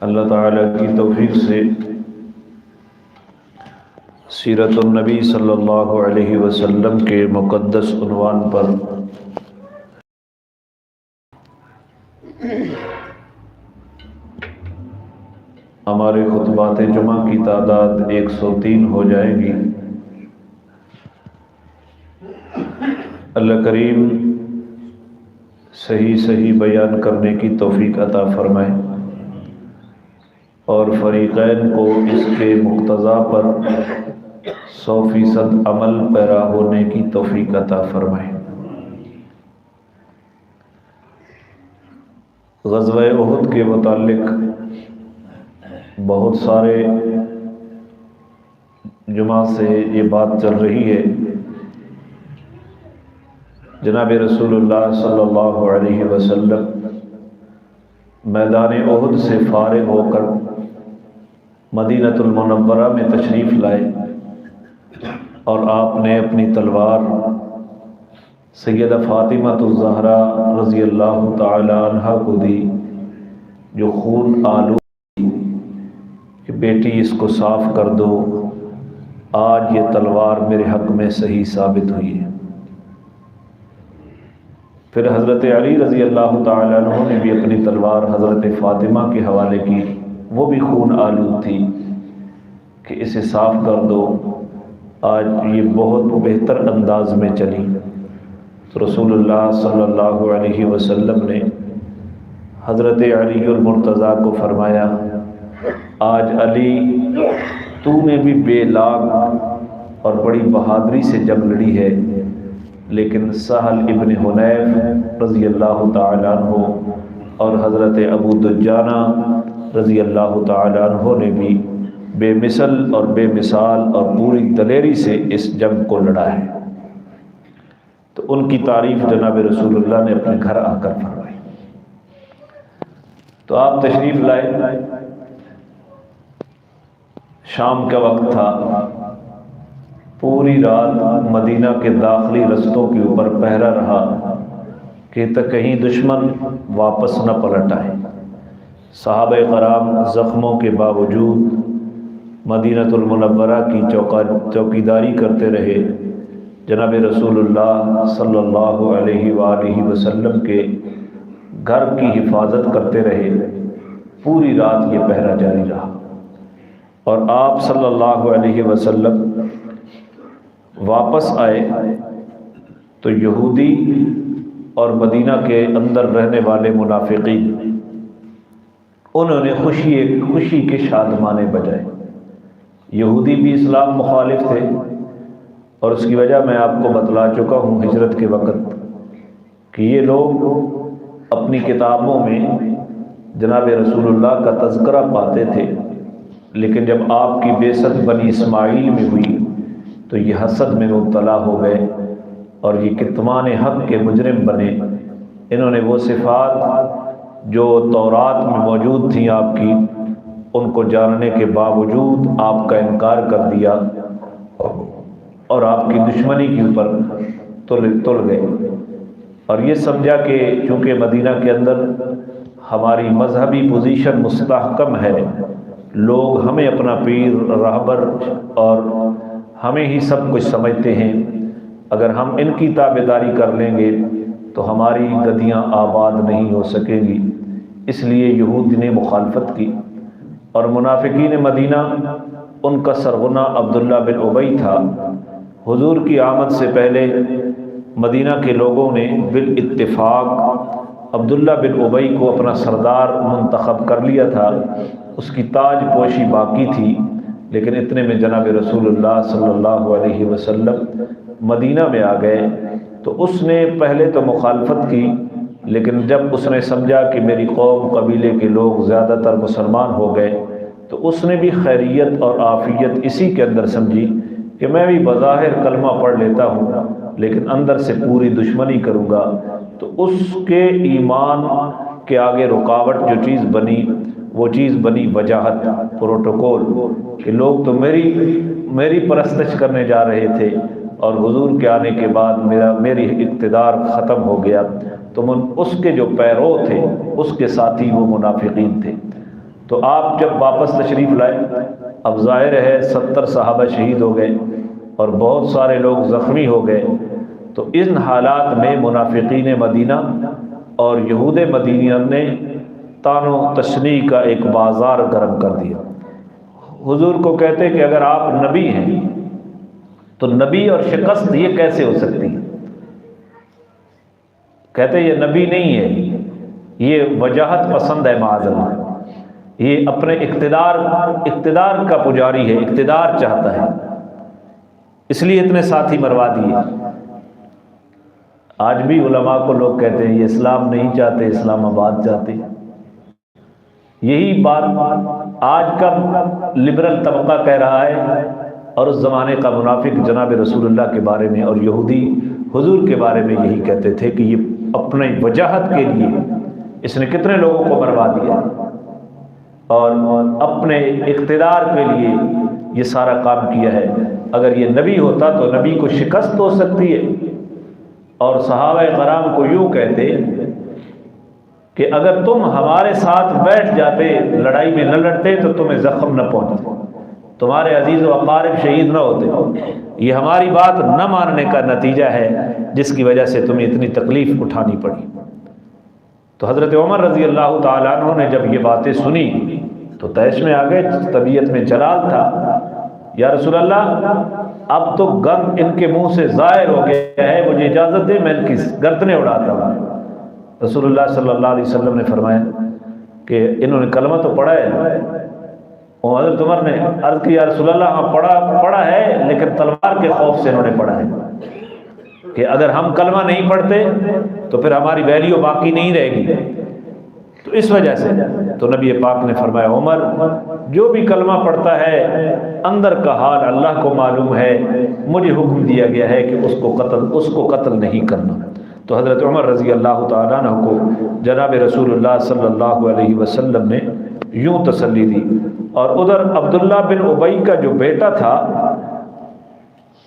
اللہ تعالیٰ کی توفیق سے سیرت النبی صلی اللہ علیہ وسلم کے مقدس عنوان پر ہمارے خطبات جمعہ کی تعداد 103 ہو جائے گی۔ اللہ کریم صحیح بیان کرنے کی توفیق عطا فرمائے اور فریقین کو اس کے مقتضا پر 100% عمل پیرا ہونے کی توفیق عطا فرمائے۔ غزوہ احد کے متعلق بہت سارے جمعہ سے یہ بات چل رہی ہے۔ جناب رسول اللہ صلی اللہ علیہ وسلم میدان احد سے فارغ ہو کر مدینۃ المنورہ میں تشریف لائے اور آپ نے اپنی تلوار سیدہ فاطمہ الزہرا رضی اللہ تعالی عنہا کو دی، جو خون آلود کہ بیٹی اس کو صاف کر دو، آج یہ تلوار میرے حق میں صحیح ثابت ہوئی ہے۔ پھر حضرت علی رضی اللہ تعالی عنہ نے بھی اپنی تلوار حضرت فاطمہ کے حوالے کی، وہ بھی خون آلود تھی کہ اسے صاف کر دو، آج یہ بہت بہتر انداز میں چلی۔ تو رسول اللہ صلی اللہ علیہ وسلم نے حضرت علی المرتضیٰ کو فرمایا، آج علی تو نے بھی بے لاگ اور بڑی بہادری سے جنگ لڑی ہے، لیکن سہل ابن حنیف رضی اللہ تعالی عنہ اور حضرت ابو دجانہ رضی اللہ تعالی عنہ نے بھی بے مثل اور بے مثال اور پوری دلیری سے اس جنگ کو لڑا ہے۔ تو ان کی تعریف جناب رسول اللہ نے اپنے گھر آ کر فرمائی۔ تو آپ تشریف لائے، شام کا وقت تھا، پوری رات مدینہ کے داخلی رستوں کے اوپر پہرا رہا کہ کہیں دشمن واپس نہ پلٹ آئے۔ صحابہ کرام زخموں کے باوجود مدینۃ المنورہ کی چوکیداری کرتے رہے، جناب رسول اللہ صلی اللہ علیہ وآلہ وسلم کے گھر کی حفاظت کرتے رہے۔ پوری رات یہ پہرا جاری رہا اور آپ صلی اللہ علیہ وسلم واپس آئے تو یہودی اور مدینہ کے اندر رہنے والے منافقین انہوں نے خوشی کے شادمانے بجائے۔ یہودی بھی اسلام مخالف تھے اور اس کی وجہ میں آپ کو بتلا چکا ہوں ہجرت کے وقت کہ یہ لوگ اپنی کتابوں میں جناب رسول اللہ کا تذکرہ پاتے تھے، لیکن جب آپ کی بعثت بنی اسماعیل میں ہوئی تو یہ حسد میں مبتلا ہو گئے اور یہ کتمان حق کے مجرم بنے۔ انہوں نے وہ صفات جو تورات میں موجود تھیں آپ کی، ان کو جاننے کے باوجود آپ کا انکار کر دیا اور آپ کی دشمنی کے اوپر تل گئے، اور یہ سمجھا کہ چونکہ مدینہ کے اندر ہماری مذہبی پوزیشن مستحکم ہے، لوگ ہمیں اپنا پیر رہبر اور ہمیں ہی سب کچھ سمجھتے ہیں، اگر ہم ان کی تابعداری کر لیں گے تو ہماری گدیاں آباد نہیں ہو سکیں گی۔ اس لیے یہود نے مخالفت کی اور منافقین مدینہ، ان کا سرغنہ عبداللہ بن ابی تھا۔ حضور کی آمد سے پہلے مدینہ کے لوگوں نے بالاتفاق عبداللہ بن ابی کو اپنا سردار منتخب کر لیا تھا، اس کی تاج پوشی باقی تھی، لیکن اتنے میں جناب رسول اللہ صلی اللہ علیہ وسلم مدینہ میں آ گئے تو اس نے پہلے تو مخالفت کی، لیکن جب اس نے سمجھا کہ میری قوم قبیلے کے لوگ زیادہ تر مسلمان ہو گئے تو اس نے بھی خیریت اور عافیت اسی کے اندر سمجھی کہ میں بھی بظاہر کلمہ پڑھ لیتا ہوں لیکن اندر سے پوری دشمنی کروں گا۔ تو اس کے ایمان کے آگے رکاوٹ جو چیز بنی وہ چیز بنی وجاہت، پروٹوکول، کہ لوگ تو میری پرستش کرنے جا رہے تھے اور حضور کے آنے کے بعد میری اقتدار ختم ہو گیا، تو اس کے جو پیرو تھے، اس کے ساتھی وہ منافقین تھے۔ تو آپ جب واپس تشریف لائے، اب ظاہر ہے 70 صحابہ شہید ہو گئے اور بہت سارے لوگ زخمی ہو گئے، تو ان حالات میں منافقین مدینہ اور یہود مدینہ نے طعن و تشنیع کا ایک بازار گرم کر دیا۔ حضور کو کہتے کہ اگر آپ نبی ہیں تو نبی اور شکست یہ کیسے ہو سکتی؟ کہتے یہ نبی نہیں ہے، یہ وجاہت پسند ہے معاذ اللہ، یہ اپنے اقتدار کا پجاری ہے، اقتدار چاہتا ہے، اس لیے اتنے ساتھی مروا دیے۔ آج بھی علماء کو لوگ کہتے ہیں یہ اسلام نہیں چاہتے، اسلام آباد چاہتے۔ یہی بات آج کا لبرل طبقہ کہہ رہا ہے، اور اس زمانے کا منافق جناب رسول اللہ کے بارے میں اور یہودی حضور کے بارے میں یہی کہتے تھے کہ یہ اپنے وجاہت کے لیے اس نے کتنے لوگوں کو مروا دیا، اور اپنے اقتدار کے لیے یہ سارا کام کیا ہے۔ اگر یہ نبی ہوتا تو نبی کو شکست ہو سکتی ہے، اور صحابہ کرام کو یوں کہتے کہ اگر تم ہمارے ساتھ بیٹھ جاتے، لڑائی میں نہ لڑتے تو تمہیں زخم نہ پہنچتے، تمہارے عزیز و اقارب شہید نہ ہوتے، یہ ہماری بات نہ ماننے کا نتیجہ ہے جس کی وجہ سے تمہیں اتنی تکلیف اٹھانی پڑی۔ تو حضرت عمر رضی اللہ تعالیٰ عنہ نے جب یہ باتیں سنی تو تیش میں آ گئے، طبیعت میں جلال تھا۔ یا رسول اللہ اب تو غم ان کے منہ سے ظاہر ہو گیا ہے، مجھے اجازت دے میں ان کی گردنیں اڑاتا ہوں۔ رسول اللہ صلی اللہ علیہ وسلم نے فرمایا کہ انہوں نے کلمہ تو پڑھا ہے، اور حضرت عمر نے عرض کی یا رسول اللہ ہاں پڑھا ہے، لیکن تلوار کے خوف سے انہوں نے پڑھا ہے کہ اگر ہم کلمہ نہیں پڑھتے تو پھر ہماری ویلیو باقی نہیں رہے گی، تو اس وجہ سے تو نبی پاک نے فرمایا عمر جو بھی کلمہ پڑھتا ہے اندر کا حال اللہ کو معلوم ہے، مجھے حکم دیا گیا ہے کہ اس کو قتل نہیں کرنا۔ تو حضرت عمر رضی اللہ تعالیٰ عنہ کو جناب رسول اللہ صلی اللہ علیہ وسلم نے یوں تسلی دی۔ اور ادھر عبداللہ بن ابی کا جو بیٹا تھا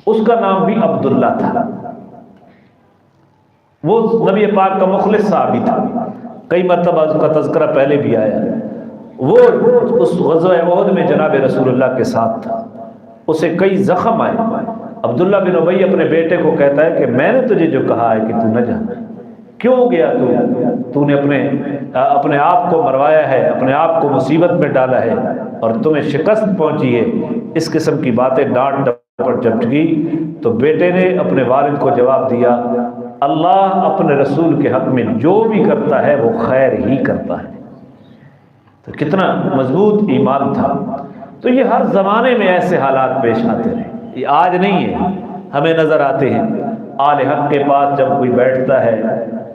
اس کا نام بھی عبداللہ تھا، وہ نبی پاک کا مخلص صحابی تھا، کئی مرتبہ اس کا تذکرہ پہلے بھی آیا۔ وہ اس غزوہ احد میں جناب رسول اللہ کے ساتھ تھا، اسے کئی زخم آئے۔ عبداللہ بن ابی اپنے بیٹے کو کہتا ہے کہ میں نے تجھے جو کہا ہے کہ تو نہ جا، کیوں گیا تو نے اپنے آپ کو مروایا ہے، اپنے آپ کو مصیبت میں ڈالا ہے اور تمہیں شکست پہنچی ہے۔ اس قسم کی باتیں ڈانٹ ڈپٹ جب کی تو بیٹے نے اپنے والد کو جواب دیا اللہ اپنے رسول کے حق میں جو بھی کرتا ہے وہ خیر ہی کرتا ہے۔ تو کتنا مضبوط ایمان تھا۔ تو یہ ہر زمانے میں ایسے حالات پیش آتے رہے، یہ آج نہیں ہے، ہمیں نظر آتے ہیں۔ آل حق کے پاس جب کوئی بیٹھتا ہے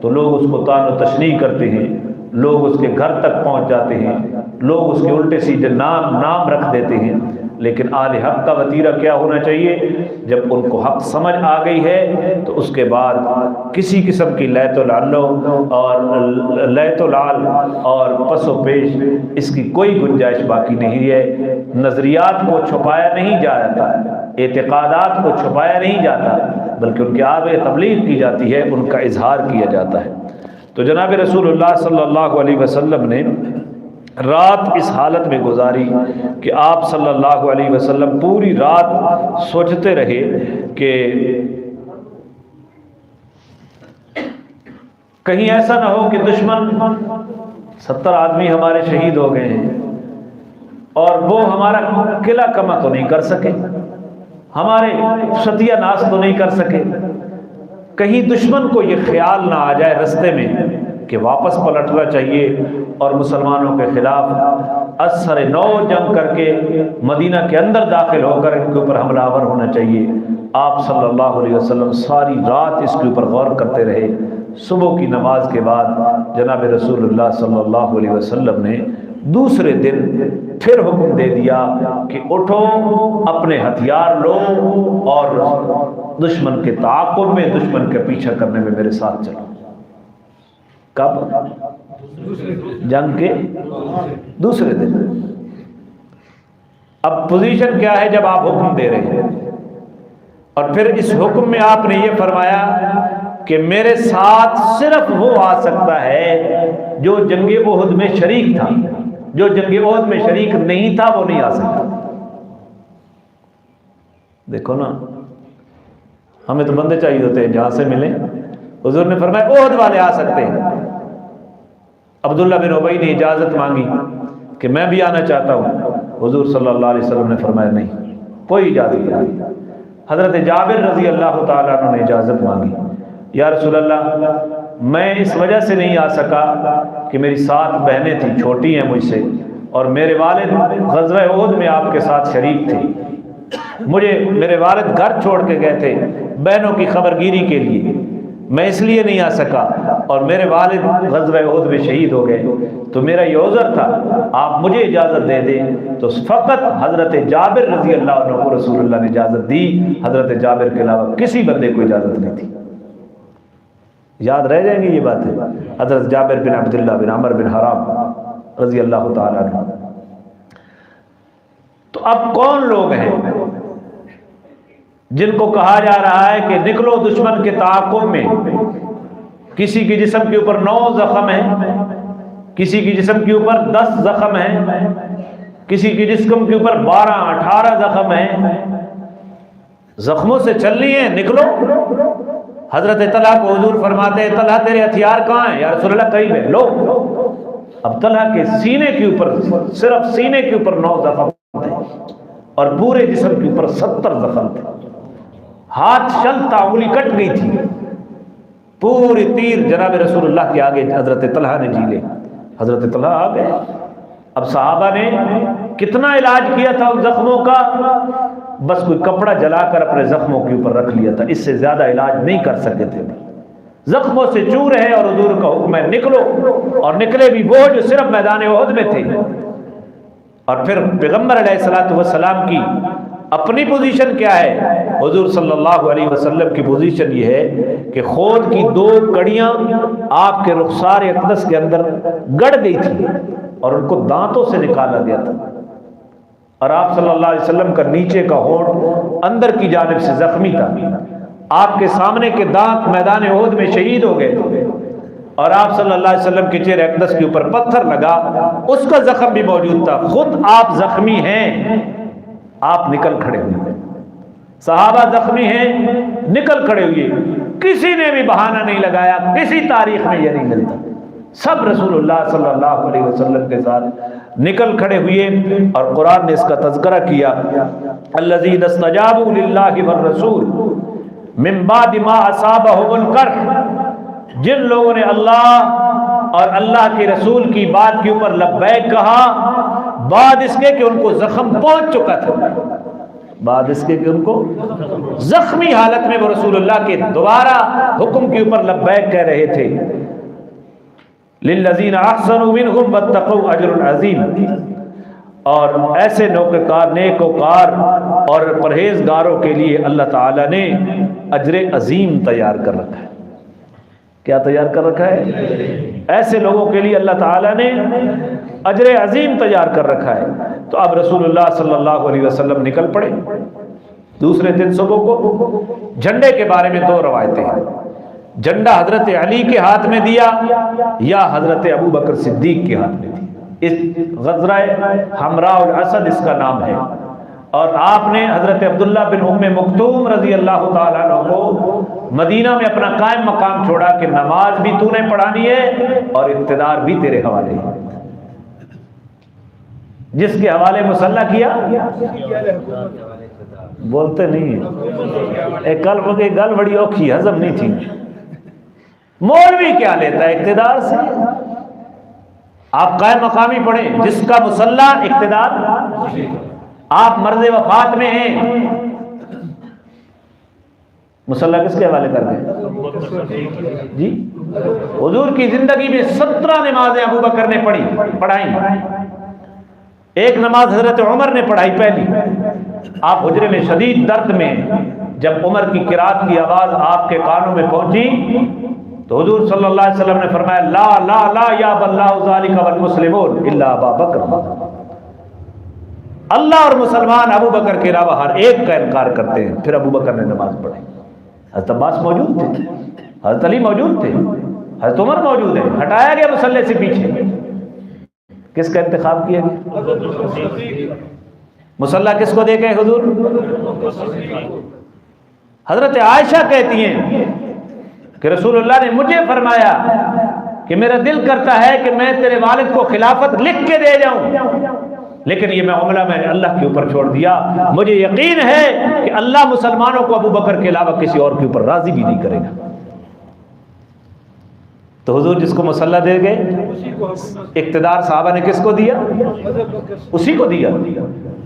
تو لوگ اس کو طعن و تشنیع کرتے ہیں، لوگ اس کے گھر تک پہنچ جاتے ہیں، لوگ اس کے الٹے سیدھے نام رکھ دیتے ہیں۔ لیکن آل حق کا وتیرہ کیا ہونا چاہیے؟ جب ان کو حق سمجھ آ گئی ہے تو اس کے بعد کسی قسم کی لیت و لال اور پس و پیش اس کی کوئی گنجائش باقی نہیں ہے۔ نظریات کو چھپایا نہیں جاتا، اعتقادات کو چھپایا نہیں جاتا، بلکہ ان کے آگے تبلیغ کی جاتی ہے، ان کا اظہار کیا جاتا ہے۔ تو جناب رسول اللہ صلی اللہ علیہ وسلم نے رات اس حالت میں گزاری کہ آپ صلی اللہ علیہ وسلم پوری رات سوچتے رہے کہ کہیں ایسا نہ ہو کہ دشمن 70 آدمی ہمارے شہید ہو گئے ہیں اور وہ ہمارا قلعہ کما تو نہیں کر سکے، ہمارے ستیہ ناس تو نہیں کر سکے، کہیں دشمن کو یہ خیال نہ آ جائے رستے میں کہ واپس پلٹنا چاہیے اور مسلمانوں کے خلاف اثر نو جنگ کر کے مدینہ کے اندر داخل ہو کر ان کے اوپر حملہ آور ہونا چاہیے۔ آپ صلی اللہ علیہ وسلم ساری رات اس کے اوپر غور کرتے رہے۔ صبح کی نماز کے بعد جناب رسول اللہ صلی اللہ علیہ وسلم نے دوسرے دن پھر حکم دے دیا کہ اٹھو، اپنے ہتھیار لو اور دشمن کے تعاقب میں، دشمن کے پیچھا کرنے میں میرے ساتھ چلو۔ کب؟ جنگ کے دوسرے دن۔ اب پوزیشن کیا ہے جب آپ حکم دے رہے ہیں؟ اور پھر اس حکم میں آپ نے یہ فرمایا کہ میرے ساتھ صرف وہ آ سکتا ہے جو جنگ احد میں شریک تھا، جو جنگ احد میں شریک نہیں تھا وہ نہیں آ سکتا۔ دیکھو نا، ہمیں تو بندے چاہیے ہوتے ہیں جہاں سے ملیں۔ حضور نے فرمایا احد والے آ سکتے ہیں۔ عبداللہ بن ابی نے اجازت مانگی کہ میں بھی آنا چاہتا ہوں، حضور صلی اللہ علیہ وسلم نے فرمایا نہیں، کوئی اجازت نہیں۔ حضرت جابر رضی اللہ تعالیٰ عنہ نے اجازت مانگی، یا رسول اللہ میں اس وجہ سے نہیں آ سکا کہ میری 7 بہنیں تھیں، چھوٹی ہیں مجھ سے، اور میرے والد غزوہ احد میں آپ کے ساتھ شریک تھے، میرے والد گھر چھوڑ کے گئے تھے بہنوں کی خبرگیری کے لیے، میں اس لیے نہیں آ سکا، اور میرے والد غزوہ احد میں شہید ہو گئے، تو میرا یہ عذر تھا، آپ مجھے اجازت دے دیں۔ تو فقط حضرت جابر رضی اللہ عنہ کو رسول اللہ نے اجازت دی، حضرت جابر کے علاوہ کسی بندے کو اجازت نہیں تھی۔ یاد رہ جائیں گی یہ باتیں، حضرت جابر بن عبداللہ بن عمر بن حرام رضی اللہ تعالیٰ عنہ۔ تو اب کون لوگ ہیں جن کو کہا جا رہا ہے کہ نکلو دشمن کے تعاقب میں؟ کسی کے جسم کے اوپر 9 زخم ہیں، کسی کے جسم کے اوپر 10 زخم ہیں، کسی کے جسم کے اوپر 12-18 زخم ہیں، زخموں سے چلنی ہے، نکلو۔ حضرت طلحہ کو حضور فرماتے ہیں طلحہ تیرے ہتھیار کہاں ہیں؟ یا رسول اللہ قریب ہے، لو۔ اب طلحہ کے سینے کے اوپر، صرف سینے کے اوپر 9 زخم تھے، اور پورے جسم کے اوپر 70 زخم تھے، ہاتھ چلتا، انگلی کٹ گئی تھی، پوری تیر جناب رسول اللہ کے آگے حضرت طلحہ نے جھیلے۔ حضرت طلحہ آ گئے۔ اب صحابہ نے کتنا علاج کیا تھا ان زخموں کا؟ بس کوئی کپڑا جلا کر اپنے زخموں کے اوپر رکھ لیا تھا، اس سے زیادہ علاج نہیں کر سکتے تھے۔ زخموں سے چور ہے، اور حضور کا حکم ہے نکلو، اور نکلے بھی وہ جو صرف میدان احد میں تھے۔ اور پھر پیغمبر علیہ الصلوۃ والسلام کی اپنی پوزیشن کیا ہے؟ حضور صلی اللہ علیہ وسلم کی پوزیشن یہ ہے کہ خود کی 2 کڑیاں آپ کے رخسار اقدس کے اندر گڑ گئی تھی، اور ان کو دانتوں سے نکالا گیا تھا، اور آپ صلی اللہ علیہ وسلم کا نیچے کا ہونٹ اندر کی جانب سے زخمی تھا۔ آپ کے سامنے کے دانت میدان احد میں شہید ہو گئے، اور آپ صلی اللہ علیہ وسلم کے چہرے اقدس کے اوپر پتھر لگا، اس کا زخم بھی موجود تھا، خود آپ زخمی ہیں، آپ نکل کھڑے ہوئے۔ صحابہ زخمی ہیں، نکل کھڑے ہوئے، کسی نے بھی بہانہ نہیں لگایا، کسی تاریخ میں یہ نہیں ملتا، سب رسول اللہ صلی اللہ علیہ وسلم کے ساتھ نکل کھڑے ہوئے۔ اور قرآن نے اس کا تذکرہ کیا، الذین استجابوا للہ والرسول من بعد ما اصابهم القرح، جن لوگوں نے اللہ اور اللہ کے رسول کی بات کے اوپر لبیک کہا بعد اس کے کہ ان کو زخم پہنچ چکا تھا، بعد اس کے کہ ان کو زخمی حالت میں وہ رسول اللہ کے دوبارہ حکم کے اوپر لبیک کہہ رہے تھے۔ للذین احسنوا منہم واتقوا اجر عظیم، اور ایسے نیکوکار اور پرہیزگاروں کے لیے اللہ تعالیٰ نے اجر عظیم تیار کر رکھا ہے۔ کیا تیار کر رکھا ہے؟ ایسے لوگوں کے لیے اللہ تعالیٰ نے اجر عظیم تیار کر رکھا ہے۔ تو اب رسول اللہ صلی اللہ علیہ وسلم نکل پڑے۔ دوسرے دن صبح کو جھنڈے کے بارے میں 2 روایتیں ہیں، جھنڈا حضرت علی کے ہاتھ میں دیا یا حضرت ابو بکر صدیق کے ہاتھ میں دیا۔ اس غزوہ حمراء الاسد اس کا نام ہے، اور آپ نے حضرت عبداللہ بن ام مکتوم رضی اللہ تعالیٰ عنہ کو مدینہ میں اپنا قائم مقام چھوڑا کہ نماز بھی تو نے پڑھانی ہے اور اقتدار بھی تیرے حوالے ہے۔ جس کے حوالے مسلح کیا، بولتے نہیں، ایک گل بڑی اوکھی ہضم نہیں تھی۔ مولوی کیا لیتا ہے اقتدار سے؟ آپ قائم مقامی پڑھیں، جس کا مسلح اقتدار۔ آپ مرض وفات میں ہیں، مسلح کس کے حوالے کر دیں؟ جی حضور کی زندگی میں 17 نمازیں ابو بکر نے پڑھائی، ایک نماز حضرت عمر نے پڑھائی پہلی۔ آپ حجرے میں شدید درد میں، جب عمر کی قرات کی آواز آپ کے کانوں میں پہنچی تو حضور صلی اللہ علیہ وسلم نے فرمایا لا لا لا یا باللہ ذالک والمسلمون الا ابا بکر، اللہ اور مسلمان ابو بکر کے علاوہ ہر ایک کا انکار کرتے ہیں۔ پھر ابو بکر نے نماز پڑھی، حضرت عباس موجود تھے، حضرت علی موجود تھے، حضرت عمر موجود ہے، ہٹایا گیا مصلی سے پیچھے۔ کس کا انتخاب کیا گیا؟ مصلی کس کو دے گئے حضور؟ حضرت عائشہ کہتی ہیں کہ رسول اللہ نے مجھے فرمایا کہ میرا دل کرتا ہے کہ میں تیرے والد کو خلافت لکھ کے دے جاؤں، لیکن یہ معاملہ میں نے اللہ کے اوپر چھوڑ دیا، مجھے یقین ہے کہ اللہ مسلمانوں کو ابو بکر کے علاوہ کسی اور کے اوپر راضی بھی نہیں کرے گا۔ تو حضور جس کو مصلی دے گئے، اقتدار صحابہ نے کس کو دیا؟ اسی کو دیا۔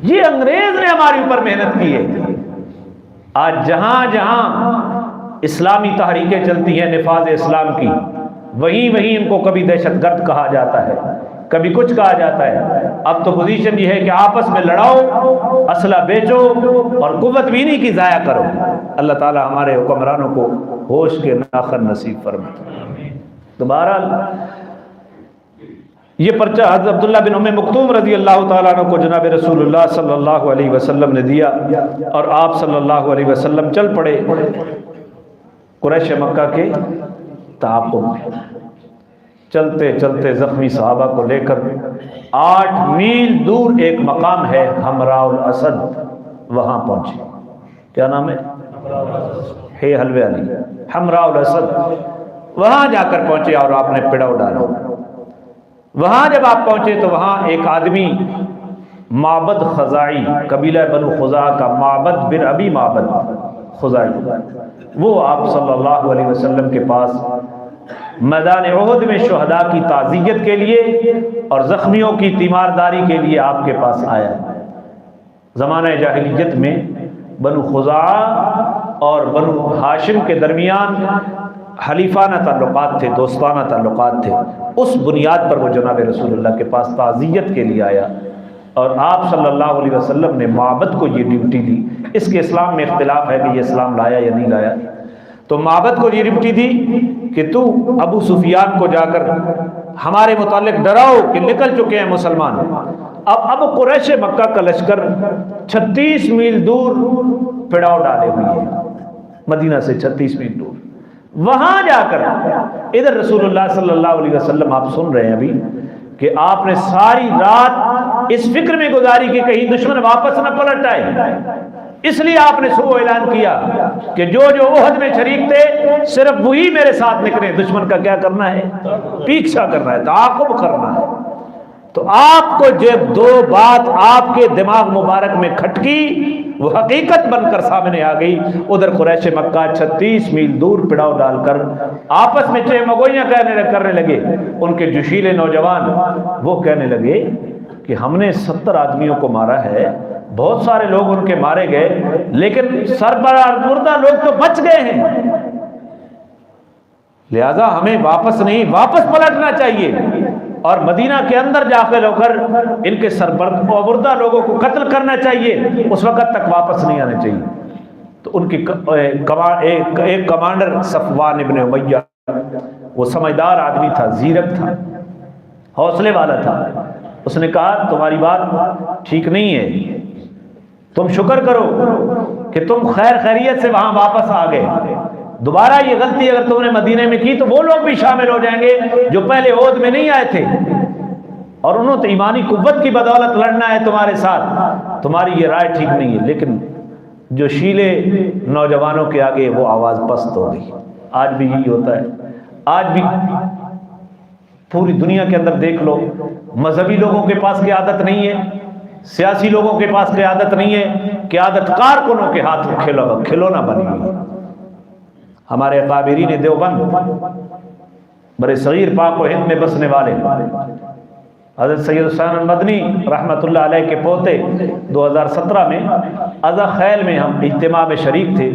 یہ انگریز نے ہمارے اوپر محنت کی ہے۔ آج جہاں جہاں اسلامی تحریکیں چلتی ہیں نفاذ اسلام کی، وہیں ان کو کبھی دہشت گرد کہا جاتا ہے، کبھی کچھ کہا جاتا ہے۔ اب تو پوزیشن یہ ہے کہ آپس میں لڑاؤ، اسلحہ بیچو اور قوت بھی نہیں کی ضائع کرو۔ اللہ تعالی ہمارے حکمرانوں کو ہوش کے ناخن نصیب فرمائے۔ دوبارہ یہ پرچہ حضرت عبداللہ بن ام مکتوم رضی اللہ تعالیٰ عنہ کو جناب رسول اللہ صلی اللہ علیہ وسلم نے دیا، اور آپ صلی اللہ علیہ وسلم چل پڑے قریش مکہ کے تعاقب میں۔ چلتے چلتے زخمی صحابہ کو لے کر 8 میل دور ایک مقام ہے حمراء الاسد، وہاں پہنچے۔ کیا نام ہے؟ حلوے علی، حمراء الاسد۔ وہاں جا کر پہنچے اور آپ نے پڑاؤ ڈالا۔ وہاں جب آپ پہنچے تو وہاں ایک آدمی معبد خزاعی، قبیلہ بنو خزاعہ کا معبد بن ابی معبد خزاعی، وہ آپ صلی اللہ علیہ وسلم کے پاس میدان احد میں شہداء کی تعزیت کے لیے اور زخمیوں کی تیمارداری کے لیے آپ کے پاس آیا۔ زمانہ جاہلیت میں بنو خزاعہ اور بنو ہاشم کے درمیان حلیفانہ تعلقات تھے، دوستانہ تعلقات تھے۔ اس بنیاد پر وہ جناب رسول اللہ کے پاس تعزیت کے لیے آیا، اور آپ صلی اللہ علیہ وسلم نے معبد کو یہ ڈیوٹی دی۔ اس کے اسلام میں اختلاف ہے کہ یہ اسلام لایا یا نہیں لایا۔ تو معبد کو یہ ڈیوٹی دی کہ تو ابو سفیان کو جا کر ہمارے متعلق ڈراؤ کہ نکل چکے ہیں مسلمان۔ اب قریش مکہ کا لشکر 36 میل دور پڑاؤ ڈالے ہوئی ہے، مدینہ سے 36 میل دور۔ وہاں جا کر ادھر رسول اللہ صلی اللہ علیہ وسلم آپ سن رہے ہیں ابھی کہ آپ نے ساری رات اس فکر میں گزاری کہ کہیں دشمن واپس نہ پلٹ آئے، اس لیے آپ نے صبح اعلان کیا کہ جو احد میں شریک تھے صرف وہی میرے ساتھ نکلے، دشمن کا کیا کرنا ہے؟ پیچھا کرنا ہے، تعاقب کرنا ہے۔ تو آپ کو جب دو بات آپ کے دماغ مبارک میں کھٹکی، وہ حقیقت بن کر سامنے آ گئی۔ ادھر قریش مکہ 36 میل دور پڑاؤ ڈال کر آپس میں چہمگوئیاں کرنے لگے۔ ان کے جوشیلے نوجوان وہ کہنے لگے کہ ہم نے 70 آدمیوں کو مارا ہے، بہت سارے لوگ ان کے مارے گئے، لیکن سربراہ مردہ لوگ تو بچ گئے ہیں، لہذا ہمیں واپس پلٹنا چاہیے اور مدینہ کے اندر داخل ہو کر ان کے سربردہ لوگوں کو قتل کرنا چاہیے، اس وقت تک واپس نہیں آنے چاہیے۔ تو ان کی ایک کمانڈر صفوان ابن امیہ، وہ سمجھدار آدمی تھا، زیرک تھا، حوصلے والا تھا۔ اس نے کہا تمہاری بات ٹھیک نہیں ہے، تم شکر کرو کہ تم خیر خیریت سے وہاں واپس آ گئے۔ دوبارہ یہ غلطی اگر تم نے مدینے میں کی تو وہ لوگ بھی شامل ہو جائیں گے جو پہلے عہد میں نہیں آئے تھے، اور انہوں نے ایمانی قوت کی بدولت لڑنا ہے تمہارے ساتھ۔ تمہاری یہ رائے ٹھیک نہیں ہے۔ لیکن جو شیلے نوجوانوں کے آگے وہ آواز پست ہو گئی۔ آج بھی یہی ہوتا ہے، آج بھی پوری دنیا کے اندر دیکھ لو، مذہبی لوگوں کے پاس قیادت نہیں ہے، سیاسی لوگوں کے پاس قیادت نہیں ہے، قیادت کارکنوں کے ہاتھ میں کھلونا بنی ہوئی ہے۔ ہمارے اکابرین دیوبند، برے صغیر پاک و ہند میں بسنے والے حضرت سید حسین المدنی رحمۃ اللہ علیہ کے پوتے 2017 میں ازا خیل میں ہم اجتماع میں شریک تھے۔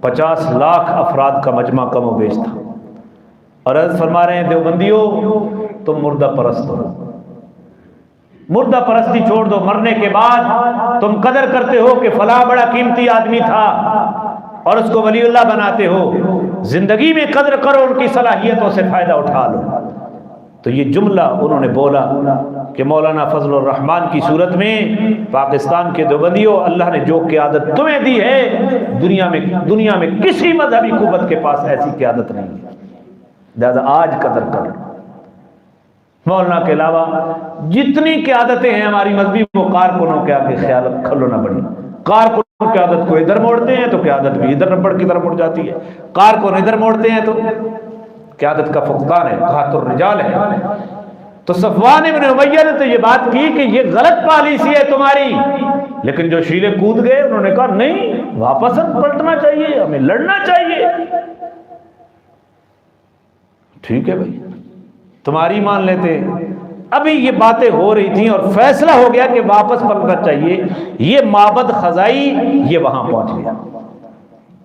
50 لاکھ افراد کا مجمع کم و بیش تھا، اور حضرت فرما رہے ہیں دیوبندیوں تم مردہ پرست ہو، مردہ پرستی چھوڑ دو، مرنے کے بعد تم قدر کرتے ہو کہ فلاں بڑا قیمتی آدمی تھا اور اس کو ولی اللہ بناتے ہو، زندگی میں قدر کرو، ان کی صلاحیتوں سے فائدہ اٹھا لو۔ تو یہ جملہ انہوں نے بولا کہ مولانا فضل الرحمان کی صورت میں پاکستان کے دیوبندیوں، اللہ نے جو قیادت تمہیں دی ہے دنیا میں کسی مذہبی قوت کے پاس ایسی قیادت نہیں ہے، لہذا آج قدر کر لو۔ مولانا کے علاوہ جتنی قیادتیں ہیں ہماری مذہبی، وہ کارکنوں کے آگے خیال کھلو نہ بڑی۔ کارکن قیادت کو ادھر موڑتے ہیں تو قیادت بھی ادھر نمبر کی طرف مڑ جاتی ہے، کارکن ادھر موڑتے ہیں تو قیادت کا فقدان ہے، قحط الرجال ہے۔ تو صفوان ابن امیہ نے تو یہ بات کی کہ یہ غلط پالیسی ہے تمہاری، لیکن جو شیلے کود گئے انہوں نے کہا نہیں، واپس ہم پلٹنا چاہیے، ہمیں لڑنا چاہیے۔ ٹھیک ہے بھائی، تمہاری مان لیتے۔ ابھی یہ باتیں ہو رہی تھیں اور فیصلہ ہو گیا کہ واپس پلٹنا چاہیے، یہ معبد خزائی یہ وہاں پہنچ گیا۔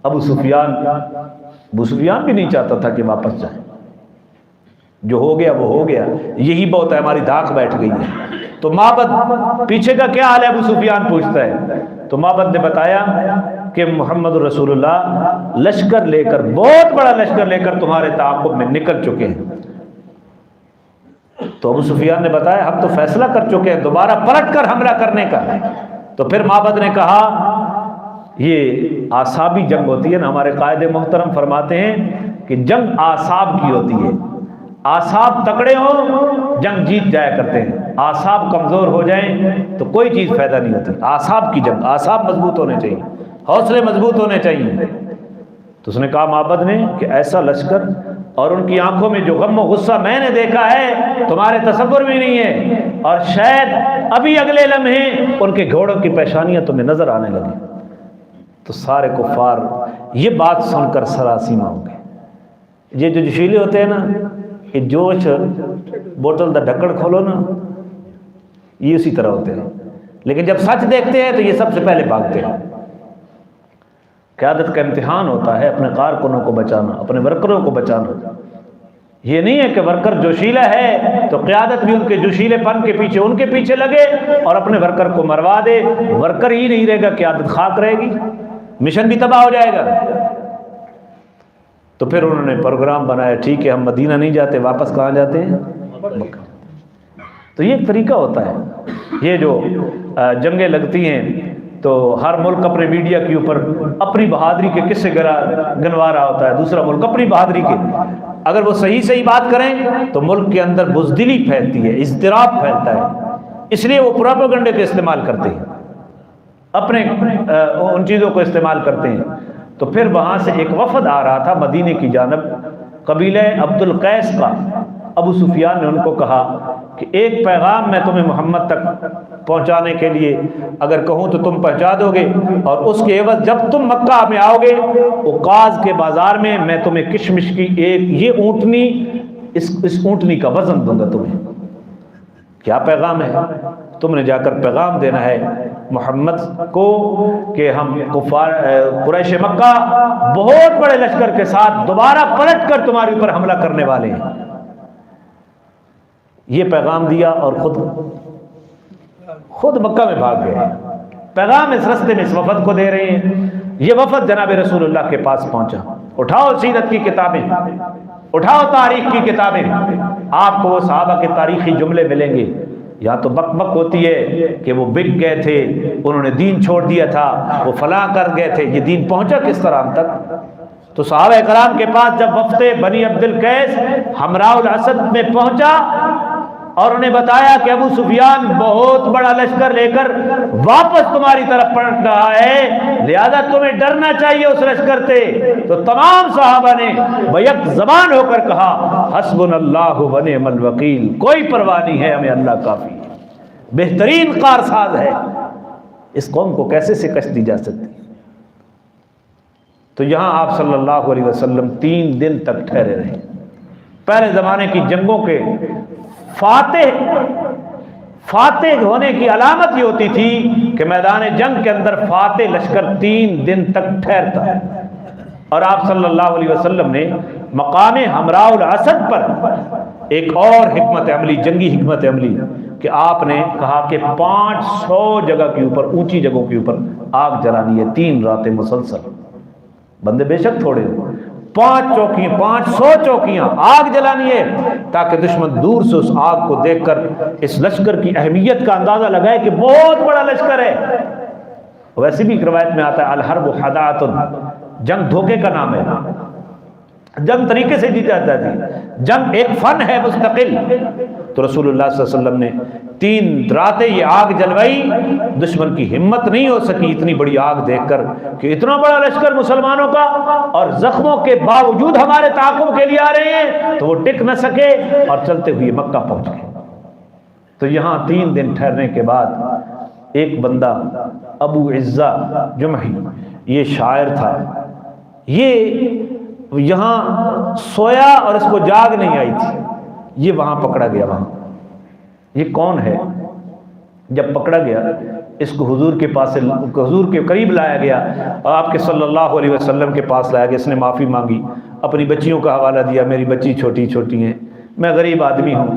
ابو سفیان بھی نہیں چاہتا تھا کہ واپس جائیں، جو ہو گیا وہ ہو گیا، یہی بہت ہے، ہماری دھاک بیٹھ گئی ہے۔ تو معبد پیچھے کا کیا حال ہے ابو سفیان پوچھتا ہے، تو معبد نے بتایا کہ محمد رسول اللہ لشکر لے کر، بہت بڑا لشکر لے کر تمہارے تعاقب میں نکل چکے ہیں۔ تو ابو سفیان نے بتایا ہم تو فیصلہ کر چکے ہیں دوبارہ پلٹ کر حملہ کرنے کا۔ تو پھر معبد نے کہا یہ اعصابی جنگ ہوتی ہے نا، ہمارے قائد محترم فرماتے ہیں کہ جنگ اعصاب کی ہوتی ہے، اعصاب تکڑے ہوں جنگ جیت جایا کرتے ہیں، اعصاب کمزور ہو جائیں تو کوئی چیز فائدہ نہیں ہوتی۔ اعصاب کی جنگ، اعصاب مضبوط ہونے چاہیے، حوصلے مضبوط ہونے چاہیے۔ تو اس نے کہا معبد نے کہ ایسا لشکر اور ان کی آنکھوں میں جو غم و غصہ میں نے دیکھا ہے تمہارے تصور میں نہیں ہے، اور شاید ابھی اگلے لمحے ان کے گھوڑوں کی پیشانیاں تمہیں نظر آنے لگی۔ تو سارے کفار یہ بات سن کر سراسیمہ ہو گئے۔ یہ جو جوشیلے ہوتے ہیں نا، کہ جوش بوتل دا ڈھکڑ کھولو نا، یہ اسی طرح ہوتے ہیں، لیکن جب سچ دیکھتے ہیں تو یہ سب سے پہلے بھاگتے ہیں۔ قیادت کا امتحان ہوتا ہے اپنے کارکنوں کو بچانا، اپنے ورکروں کو بچانا۔ یہ نہیں ہے کہ ورکر جوشیلا ہے تو قیادت بھی ان کے جوشیلے پن کے پیچھے ان کے پیچھے لگے اور اپنے ورکر کو مروا دے۔ ورکر ہی نہیں رہے گا، قیادت خاک رہے گی، مشن بھی تباہ ہو جائے گا۔ تو پھر انہوں نے پروگرام بنایا، ٹھیک ہے ہم مدینہ نہیں جاتے، واپس کہاں جاتے ہیں؟ مکہ۔ تو یہ ایک طریقہ ہوتا ہے، یہ جو جنگیں لگتی ہیں تو ہر ملک اپنے میڈیا کے اوپر اپنی بہادری کے قصے گنوا رہا ہوتا ہے، دوسرا ملک اپنی بہادری کے۔ اگر وہ صحیح بات کریں تو ملک کے اندر بزدلی پھیلتی ہے، اضطراب پھیلتا ہے، اس لیے وہ پروپیگنڈے کا استعمال کرتے ہیں، اپنے ان چیزوں کو استعمال کرتے ہیں۔ تو پھر وہاں سے ایک وفد آ رہا تھا مدینے کی جانب، قبیلہ عبد القیس کا۔ ابو سفیان نے ان کو کہا کہ ایک پیغام میں تمہیں محمد تک پہنچانے کے لیے اگر کہوں تو تم پہنچا دو گے، اور اس کے عوض جب تم مکہ میں آؤ گے اوقاز کے بازار میں تمہیں کشمش کی ایک یہ اونٹنی، اس اونٹنی کا وزن دوں گا تمہیں۔ کیا پیغام ہے؟ تم نے جا کر پیغام دینا ہے محمد کو کہ ہم کفار قریش مکہ بہت بڑے لشکر کے ساتھ دوبارہ پلٹ کر تمہارے اوپر حملہ کرنے والے ہیں۔ یہ پیغام دیا اور خود مکہ میں بھاگ گئے۔ پیغام اس رستے میں اس وفد کو دے رہے ہیں۔ یہ وفد جناب رسول اللہ کے پاس پہنچا۔ اٹھاؤ سیرت کی کتابیں، اٹھاؤ تاریخ کی کتابیں، آپ کو وہ صحابہ کے تاریخی جملے ملیں گے۔ یا تو بک بک ہوتی ہے کہ وہ بک گئے تھے، انہوں نے دین چھوڑ دیا تھا، وہ فلاں کر گئے تھے، یہ دین پہنچا کس طرح ہم تک؟ تو صحابہ کرام کے پاس جب وفد بنی عبد القیس حمراء الاسد میں پہنچا اور انہیں بتایا کہ ابو سفیان بہت بڑا لشکر لے کر واپس تمہاری طرف پلٹ رہا ہے، لہذا تمہیں ڈرنا چاہیے اس لشکر سے، تو تمام صحابہ نے بیک زبان ہو کر کہا حسبنا اللہ و نعم الوکیل، کوئی پرواہ نہیں ہے، ہمیں اللہ کافی ہے، بہترین کارساز ہے، اس قوم کو کیسے شکست دی جا سکتی؟ تو یہاں آپ صلی اللہ علیہ وسلم 3 دن تک ٹھہرے رہے۔ پہلے زمانے کی جنگوں کے فاتح ہونے کی علامت یہ ہوتی تھی کہ میدان جنگ کے اندر فاتح لشکر 3 دن تک ٹھہرتا ہے، اور آپ صلی اللہ علیہ وسلم نے مقام حمراء الاسد پر ایک اور حکمت عملی، جنگی حکمت عملی، کہ آپ نے کہا کہ 500 جگہ کے اوپر، اونچی جگہوں کے اوپر آگ جلانی ہے 3 راتیں مسلسل۔ بندے بے شک تھوڑے، 500 چوکیاں آگ جلانی ہے تاکہ دشمن دور سے اس آگ کو دیکھ کر اس لشکر کی اہمیت کا اندازہ لگائے کہ بہت بڑا لشکر ہے۔ ویسے بھی ایک روایت میں آتا ہے الحرب خداعۃ، جنگ دھوکے کا نام ہے، جنگ طریقے سے جیتا جاتا ہے، جنگ ایک فن ہے مستقل، تو رسول اللہ صلی اللہ علیہ وسلم نے 3 راتیں یہ آگ جلوائی، دشمن کی ہمت نہیں ہو سکی اتنی بڑی آگ دیکھ کر کہ اتنا بڑا لشکر مسلمانوں کا اور زخموں کے باوجود ہمارے تعاقب کے لیے آ رہے ہیں، تو وہ ٹک نہ سکے اور چلتے ہوئے مکہ پہنچ گئے۔ تو یہاں 3 دن ٹھہرنے کے بعد ایک بندہ ابو عزہ جمحی، یہ شاعر تھا، یہ یہاں سویا اور اس کو جاگ نہیں آئی تھی، یہ وہاں پکڑا گیا۔ وہاں یہ کون ہے؟ جب پکڑا گیا اس کو حضور کے پاس سے حضور کے قریب لایا گیا اور آپ کے صلی اللہ علیہ وسلم کے پاس لایا گیا۔ اس نے معافی مانگی، اپنی بچیوں کا حوالہ دیا، میری بچی چھوٹی چھوٹی ہیں، میں غریب آدمی ہوں۔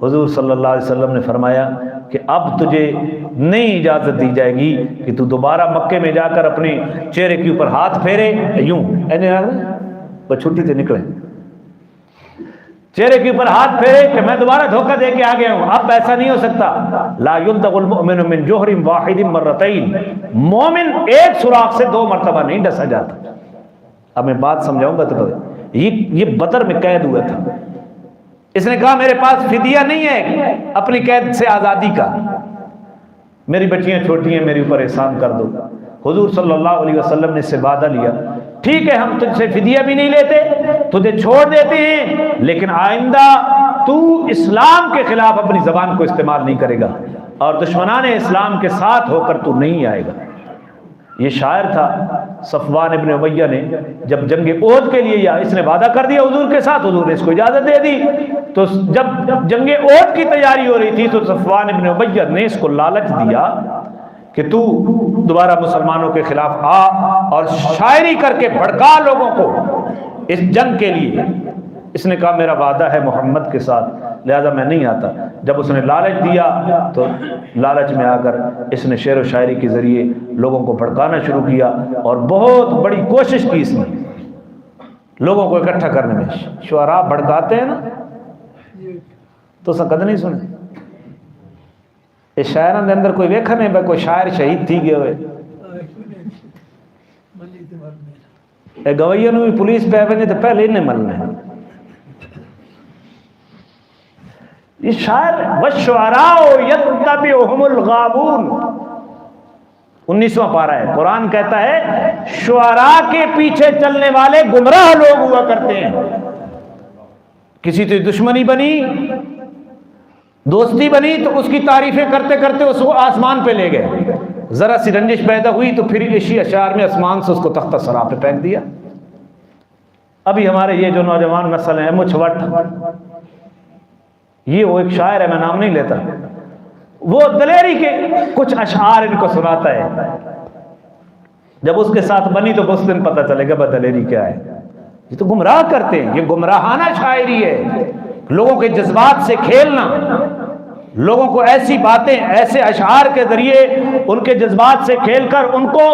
حضور صلی اللہ علیہ وسلم نے فرمایا کہ اب تجھے نہیں اجازت دی جائے گی کہ تو دوبارہ مکے میں جا کر اپنے چہرے کے اوپر ہاتھ پھیرے، یوں وہ چھٹی سے نکلے، چہرے کے اوپر ہاتھ پھیرے کہ میں دوبارہ دھوکہ دے کے آ گیا ہوں۔ اب ایسا نہیں ہو سکتا۔ لا يلدغ المؤمن من جوہر واحد مرتين، مومن ایک سوراخ سے 2 مرتبہ نہیں ڈسا جاتا۔ اب میں بات سمجھاؤں گا تو یہ بدر میں قید ہوا تھا، اس نے کہا میرے پاس فدیہ نہیں ہے اپنی قید سے آزادی کا، میری بچیاں چھوٹی ہیں، میرے اوپر احسان کر دو۔ حضور صلی اللہ علیہ وسلم نے اس سے وعدہ لیا، ٹھیک ہے ہم تجھ سے فدیہ بھی نہیں لیتے، تجھے چھوڑ دیتے ہیں، لیکن آئندہ تو اسلام کے خلاف اپنی زبان کو استعمال نہیں کرے گا اور دشمنان اسلام کے ساتھ ہو کر تو نہیں آئے گا۔ یہ شاعر تھا صفوان ابن امیہ نے جب جنگ احد کے لیے اس نے وعدہ کر دیا حضور کے ساتھ، حضور نے اس کو اجازت دے دی۔ تو جب جنگ احد کی تیاری ہو رہی تھی تو صفوان ابن امیہ نے اس کو لالچ دیا کہ تو دوبارہ مسلمانوں کے خلاف آ اور شاعری کر کے بھڑکا لوگوں کو اس جنگ کے لیے۔ اس نے کہا میرا وعدہ ہے محمد کے ساتھ، لہذا میں نہیں آتا۔ جب اس نے لالچ دیا تو لالچ میں آ کر اس نے شعر و شاعری کے ذریعے لوگوں کو بھڑکانا شروع کیا اور بہت بڑی کوشش کی اس نے لوگوں کو اکٹھا کرنے میں۔ شعراء بھڑکاتے ہیں نا تو سکت نہیں سنے، اس شاعران دے اندر کوئی ویکھا نہیں بھائی کوئی شاعر شہید تھی گئے ہوئے، اے گوئیوں بھی پولیس پہ آئے تو پہلے ہی نہیں ملنے۔ یہ شاعر وَالشُّعَرَاءُ يَتَّبِعُهُمُ الْغَاوُونَ 19واں پارہ ہے، قرآن کہتا ہے شعراء کے پیچھے چلنے والے گمراہ لوگ ہوا کرتے ہیں۔ کسی تو دشمنی بنی، دوستی بنی تو اس کی تعریفیں کرتے کرتے اس کو آسمان پہ لے گئے، ذرا سی رنجش پیدا ہوئی تو پھر عشی اشعار میں آسمان سے اس کو تختہ سرا پہ پھینک دیا۔ ابھی ہمارے یہ جو نوجوان نسل ہیں مچھوٹ، یہ وہ ایک شاعر ہے میں نام نہیں لیتا، وہ دلیری کے کچھ اشعار ان کو سناتا ہے، جب اس کے ساتھ بنی تو اس دن پتہ چلے گا بس دلیری کیا ہے۔ یہ تو گمراہ کرتے ہیں، یہ گمراہانہ شاعری ہے، لوگوں کے جذبات سے کھیلنا، لوگوں کو ایسی باتیں ایسے اشعار کے ذریعے ان کے جذبات سے کھیل کر ان کو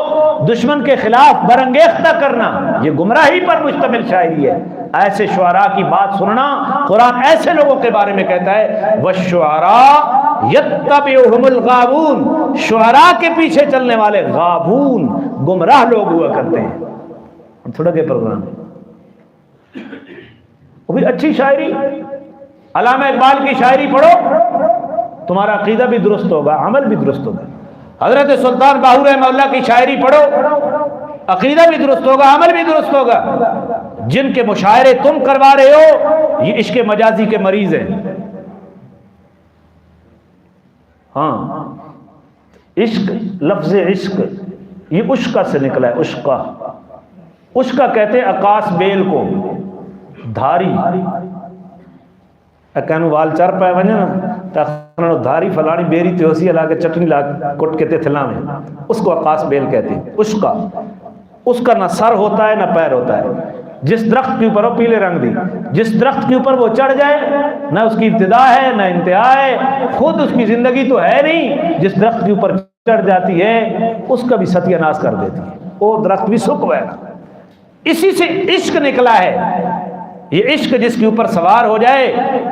دشمن کے خلاف برانگیختہ کرنا، یہ گمراہی پر مشتمل شاعری ہے۔ ایسے شعراء کی بات سننا، قرآن ایسے لوگوں کے بارے میں کہتا ہے وَالشُّعَرَاءُ يَتَّبِعُهُمُ الْغَاوُونَ، شعراء کے پیچھے چلنے والے غابون گمراہ لوگ ہوا کرتے ہیں۔ تھوڑا کے پروگرام وہ بھی اچھی شاعری، علامہ اقبال کی شاعری پڑھو تمہارا عقیدہ بھی درست ہوگا، عمل بھی درست ہوگا۔ حضرت سلطان باہو رحمہ اللہ کی شاعری پڑھو، عقیدہ بھی درست ہوگا، عمل بھی درست ہوگا۔ جن کے مشاعرے تم کروا رہے ہو یہ عشق مجازی کے مریض ہیں۔ ہاں عشق، لفظ عشق یہ عشقہ سے نکلا ہے، عشقہ، عشقہ کہتے ہیں عکاس بیل کو، دھاری اکانو وال چر پائے ونجے نا تاکہ دھاری فلانی بیری تیوسی علا کے چٹنی لا کٹ کے تھلا میں، اس کو عکاس بیل کہتے ہیں۔ عشقہ، اس کا نہ سر ہوتا ہے نہ پیر ہوتا ہے، جس درخت کے اوپر وہ پیلے رنگ دی، جس درخت کے اوپر وہ چڑھ جائے نہ اس کی ابتدا ہے نہ انتہا ہے، خود اس کی زندگی تو ہے نہیں، جس درخت کے اوپر چڑھ جاتی ہے اس کا بھی ستیہ ناش کر دیتی ہے، وہ درخت بھی سکھ گیا۔ اسی سے عشق نکلا ہے۔ یہ عشق جس کے اوپر سوار ہو جائے،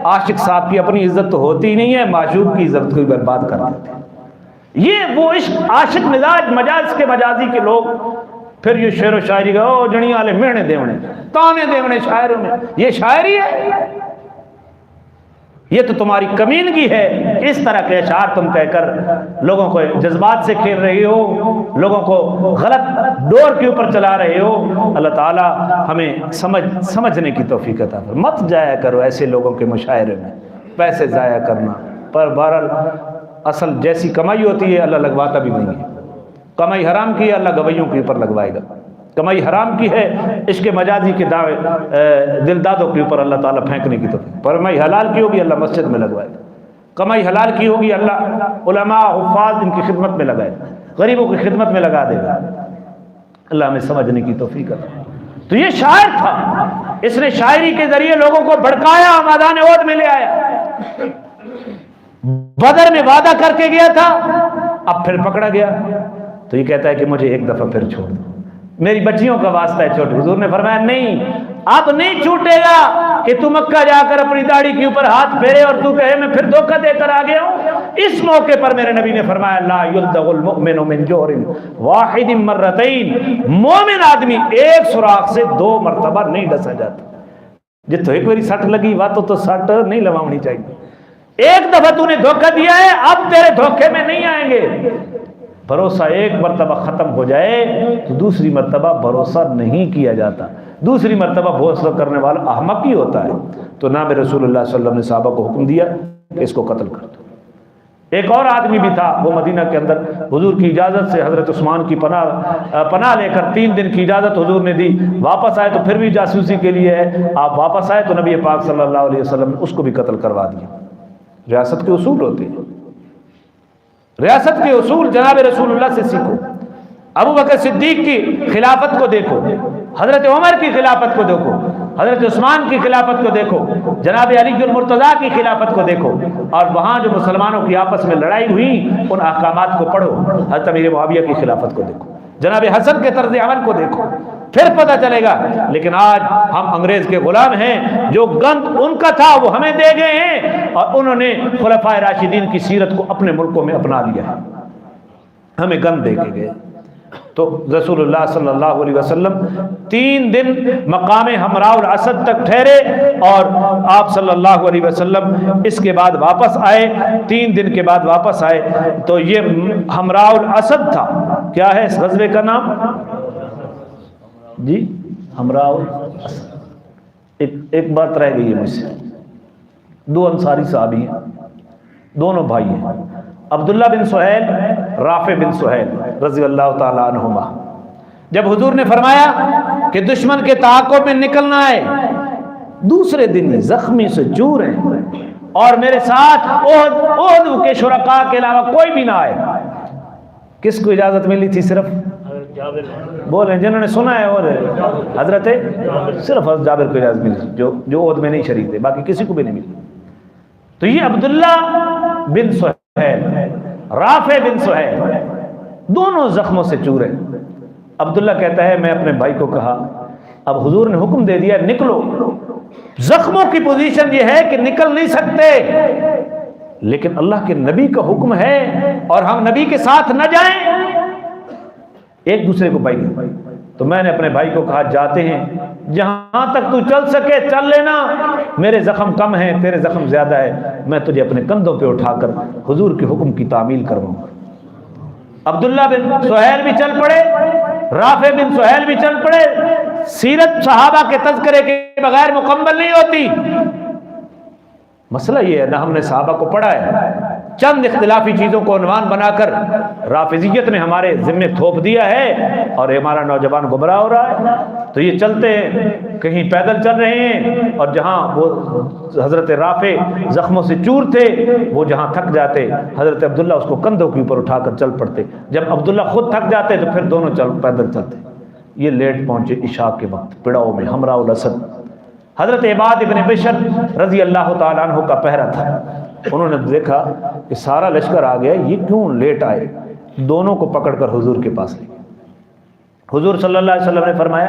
عاشق صاحب کی اپنی عزت تو ہوتی ہی نہیں ہے، معشوق کی عزت کو برباد کر دیتے ہیں۔ یہ وہ عشق، عاشق مزاج مجاز کے مجازی کے لوگ پھر یہ شعر و شاعری کا او جنی والے مہنے دیونے تانے دیونے شاعروں میں، یہ شاعری ہے؟ یہ تو تمہاری کمینگی ہے، اس طرح کے اشعار تم کہہ کر لوگوں کو جذبات سے کھیل رہے ہو، لوگوں کو غلط ڈور کے اوپر چلا رہے ہو۔ اللہ تعالی ہمیں سمجھنے کی توفیق عطا فرمائے۔ مت جایا کرو ایسے لوگوں کے مشاعرے میں، پیسے ضائع کرنا پر بہرحال اصل جیسی کمائی ہوتی ہے اللہ لگواتا بھی نہیں ہے۔ کمائی حرام کی ہے اللہ گویوں کے اوپر لگوائے گا، کمائی حرام کی ہے عشق مجازی کے دعوے دلدادوں کے اوپر اللہ تعالیٰ پھینکنے کی توفیق، پر کمائی حلال کی ہوگی اللہ مسجد میں لگوائے گا، کمائی حلال کی ہوگی اللہ علماء حفاظ ان کی خدمت میں لگائے گا، غریبوں کی خدمت میں لگا دے گا۔ اللہ ہمیں سمجھنے کی توفیق عطا۔ تو یہ شاعر تھا، اس نے شاعری کے ذریعے لوگوں کو بھڑکایا، میدان احد میں لے آیا۔ بدر میں وعدہ کر کے گیا تھا، اب پھر پکڑا گیا تو یہ کہتا ہے کہ مجھے ایک دفعہ پھر چھوڑ دو، میری بچیوں کا واسطہ ہے چھوڑ۔ حضور نے فرمایا نہیں، اب نہیں چھوٹے گا کہ تو مکہ جا کر اپنی داڑھی کے اوپر ہاتھ پھیرے اور تو کہے میں پھر دھوکہ دے کر آ گیا ہوں۔ اس موقع پر میرے نبی نے فرمایا لا یلدغ المؤمن من جور واحد مرتين، مومن آدمی ایک سوراخ سے 2 مرتبہ نہیں ڈسا جاتا۔ جب تو ایک باری سٹ لگی وا تو سٹ نہیں لگانی چاہیے۔ ایک دفعہ تو نے دھوکہ دیا ہے، اب تیرے دھوکے میں نہیں آئیں گے۔ بھروسہ ایک مرتبہ ختم ہو جائے تو دوسری مرتبہ بھروسہ نہیں کیا جاتا، دوسری مرتبہ بھروسہ کرنے والا احمق ہی ہوتا ہے۔ تو نام رسول اللہ صلی اللہ علیہ وسلم نے صحابہ کو حکم دیا کہ اس کو قتل کر دو۔ ایک اور آدمی بھی تھا، وہ مدینہ کے اندر حضور کی اجازت سے حضرت عثمان کی پناہ لے کر 3 دن کی اجازت حضور نے دی، واپس آئے تو پھر بھی جاسوسی کے لیے ہے، آپ واپس آئے تو نبی پاک صلی اللہ علیہ وسلم نے اس کو بھی قتل کروا دیا۔ ریاست کے اصول ہوتے ہیں، ریاست کے اصول جناب رسول اللہ سے سیکھو۔ ابو بکر صدیق کی خلافت کو دیکھو، حضرت عمر کی خلافت کو دیکھو، حضرت عثمان کی خلافت کو دیکھو، جناب علی المرتضیٰ کی خلافت کو دیکھو، اور وہاں جو مسلمانوں کی آپس میں لڑائی ہوئی ان احکامات کو پڑھو۔ حضرت امیر معاویہ کی خلافت کو دیکھو، جناب حسن کے طرز عمل کو دیکھو، پھر پتہ چلے گا۔ لیکن آج ہم انگریز کے غلام ہیں، جو گند ان کا تھا وہ ہمیں دے گئے ہیں، اور انہوں نے خلفائے راشدین کی سیرت کو اپنے ملکوں میں اپنا لیا ہے، ہمیں گند دے کے گئے۔ تو رسول اللہ صلی اللہ علیہ وسلم 3 دن مقام حمراء الاسد تک ٹھہرے، اور آپ صلی اللہ علیہ وسلم اس کے بعد واپس آئے، 3 دن کے بعد واپس آئے۔ تو یہ حمراء الاسد تھا، کیا ہے اس غزوے کا نام؟ جی حمراء الاسد۔ ایک بات رہ گئی ہے مجھ سے، 2 انصاری صحابی ہیں، دونوں بھائی ہیں، عبداللہ بن سہیل، رافع بن سہیل رضی اللہ تعالی عنہما۔ جب حضور نے فرمایا کہ دشمن کے تعاقب میں نکلنا ہے، دوسرے دن ہی زخمی سے چور ہیں، اور میرے ساتھ احد کے شرکاء کے علاوہ کوئی بھی نہ آئے۔ کس کو اجازت ملی تھی؟ صرف بولیں جنہوں نے سنا ہے، اور حضرت صرف حضرت جابر کو اجازت ملی جو احد میں نہیں شریک تھے، باقی کسی کو بھی نہیں ملی۔ تو یہ عبداللہ بن سہیل، رافع بن سہیل دونوں زخموں سے چور ہیں۔ عبداللہ کہتا ہے میں اپنے بھائی کو کہا اب حضور نے حکم دے دیا نکلو، زخموں کی پوزیشن یہ ہے کہ نکل نہیں سکتے، لیکن اللہ کے نبی کا حکم ہے اور ہم نبی کے ساتھ نہ جائیں، ایک دوسرے کو بھائی۔ تو میں نے اپنے بھائی کو کہا جاتے ہیں، جہاں تک تو چل سکے چل لینا، میرے زخم کم ہیں تیرے زخم زیادہ ہے، میں تجھے اپنے کندھوں پہ اٹھا کر حضور کے حکم کی تعمیل کرواؤں گا۔ عبداللہ بن سہیل بھی چل پڑے، رافع بن سہیل بھی چل پڑے۔ سیرت صحابہ کے تذکرے کے بغیر مکمل نہیں ہوتی۔ مسئلہ یہ ہے نہ ہم نے صحابہ کو پڑھا ہے، چند اختلافی چیزوں کو عنوان بنا کر رافضیت نے ہمارے ذمے تھوپ دیا ہے، اور ہمارا نوجوان گمراہ ہو رہا ہے۔ تو یہ چلتے ہیں، کہیں پیدل چل رہے ہیں، اور جہاں وہ حضرت رافع زخموں سے چور تھے، وہ جہاں تھک جاتے حضرت عبداللہ اس کو کندھوں کے اوپر اٹھا کر چل پڑتے، جب عبداللہ خود تھک جاتے تو پھر دونوں پیدل چلتے۔ یہ لیٹ پہنچے عشاء کے وقت پڑاؤ میں حمراء الاسد۔ حضرت عباد ابن بشر رضی اللہ تعالیٰ عنہ کا پہرا تھا، انہوں نے دیکھا کہ سارا لشکر آ گیا، یہ کیوں لیٹ آئے؟ دونوں کو پکڑ کر حضور کے پاس لے گئے۔ حضور صلی اللہ علیہ وسلم نے فرمایا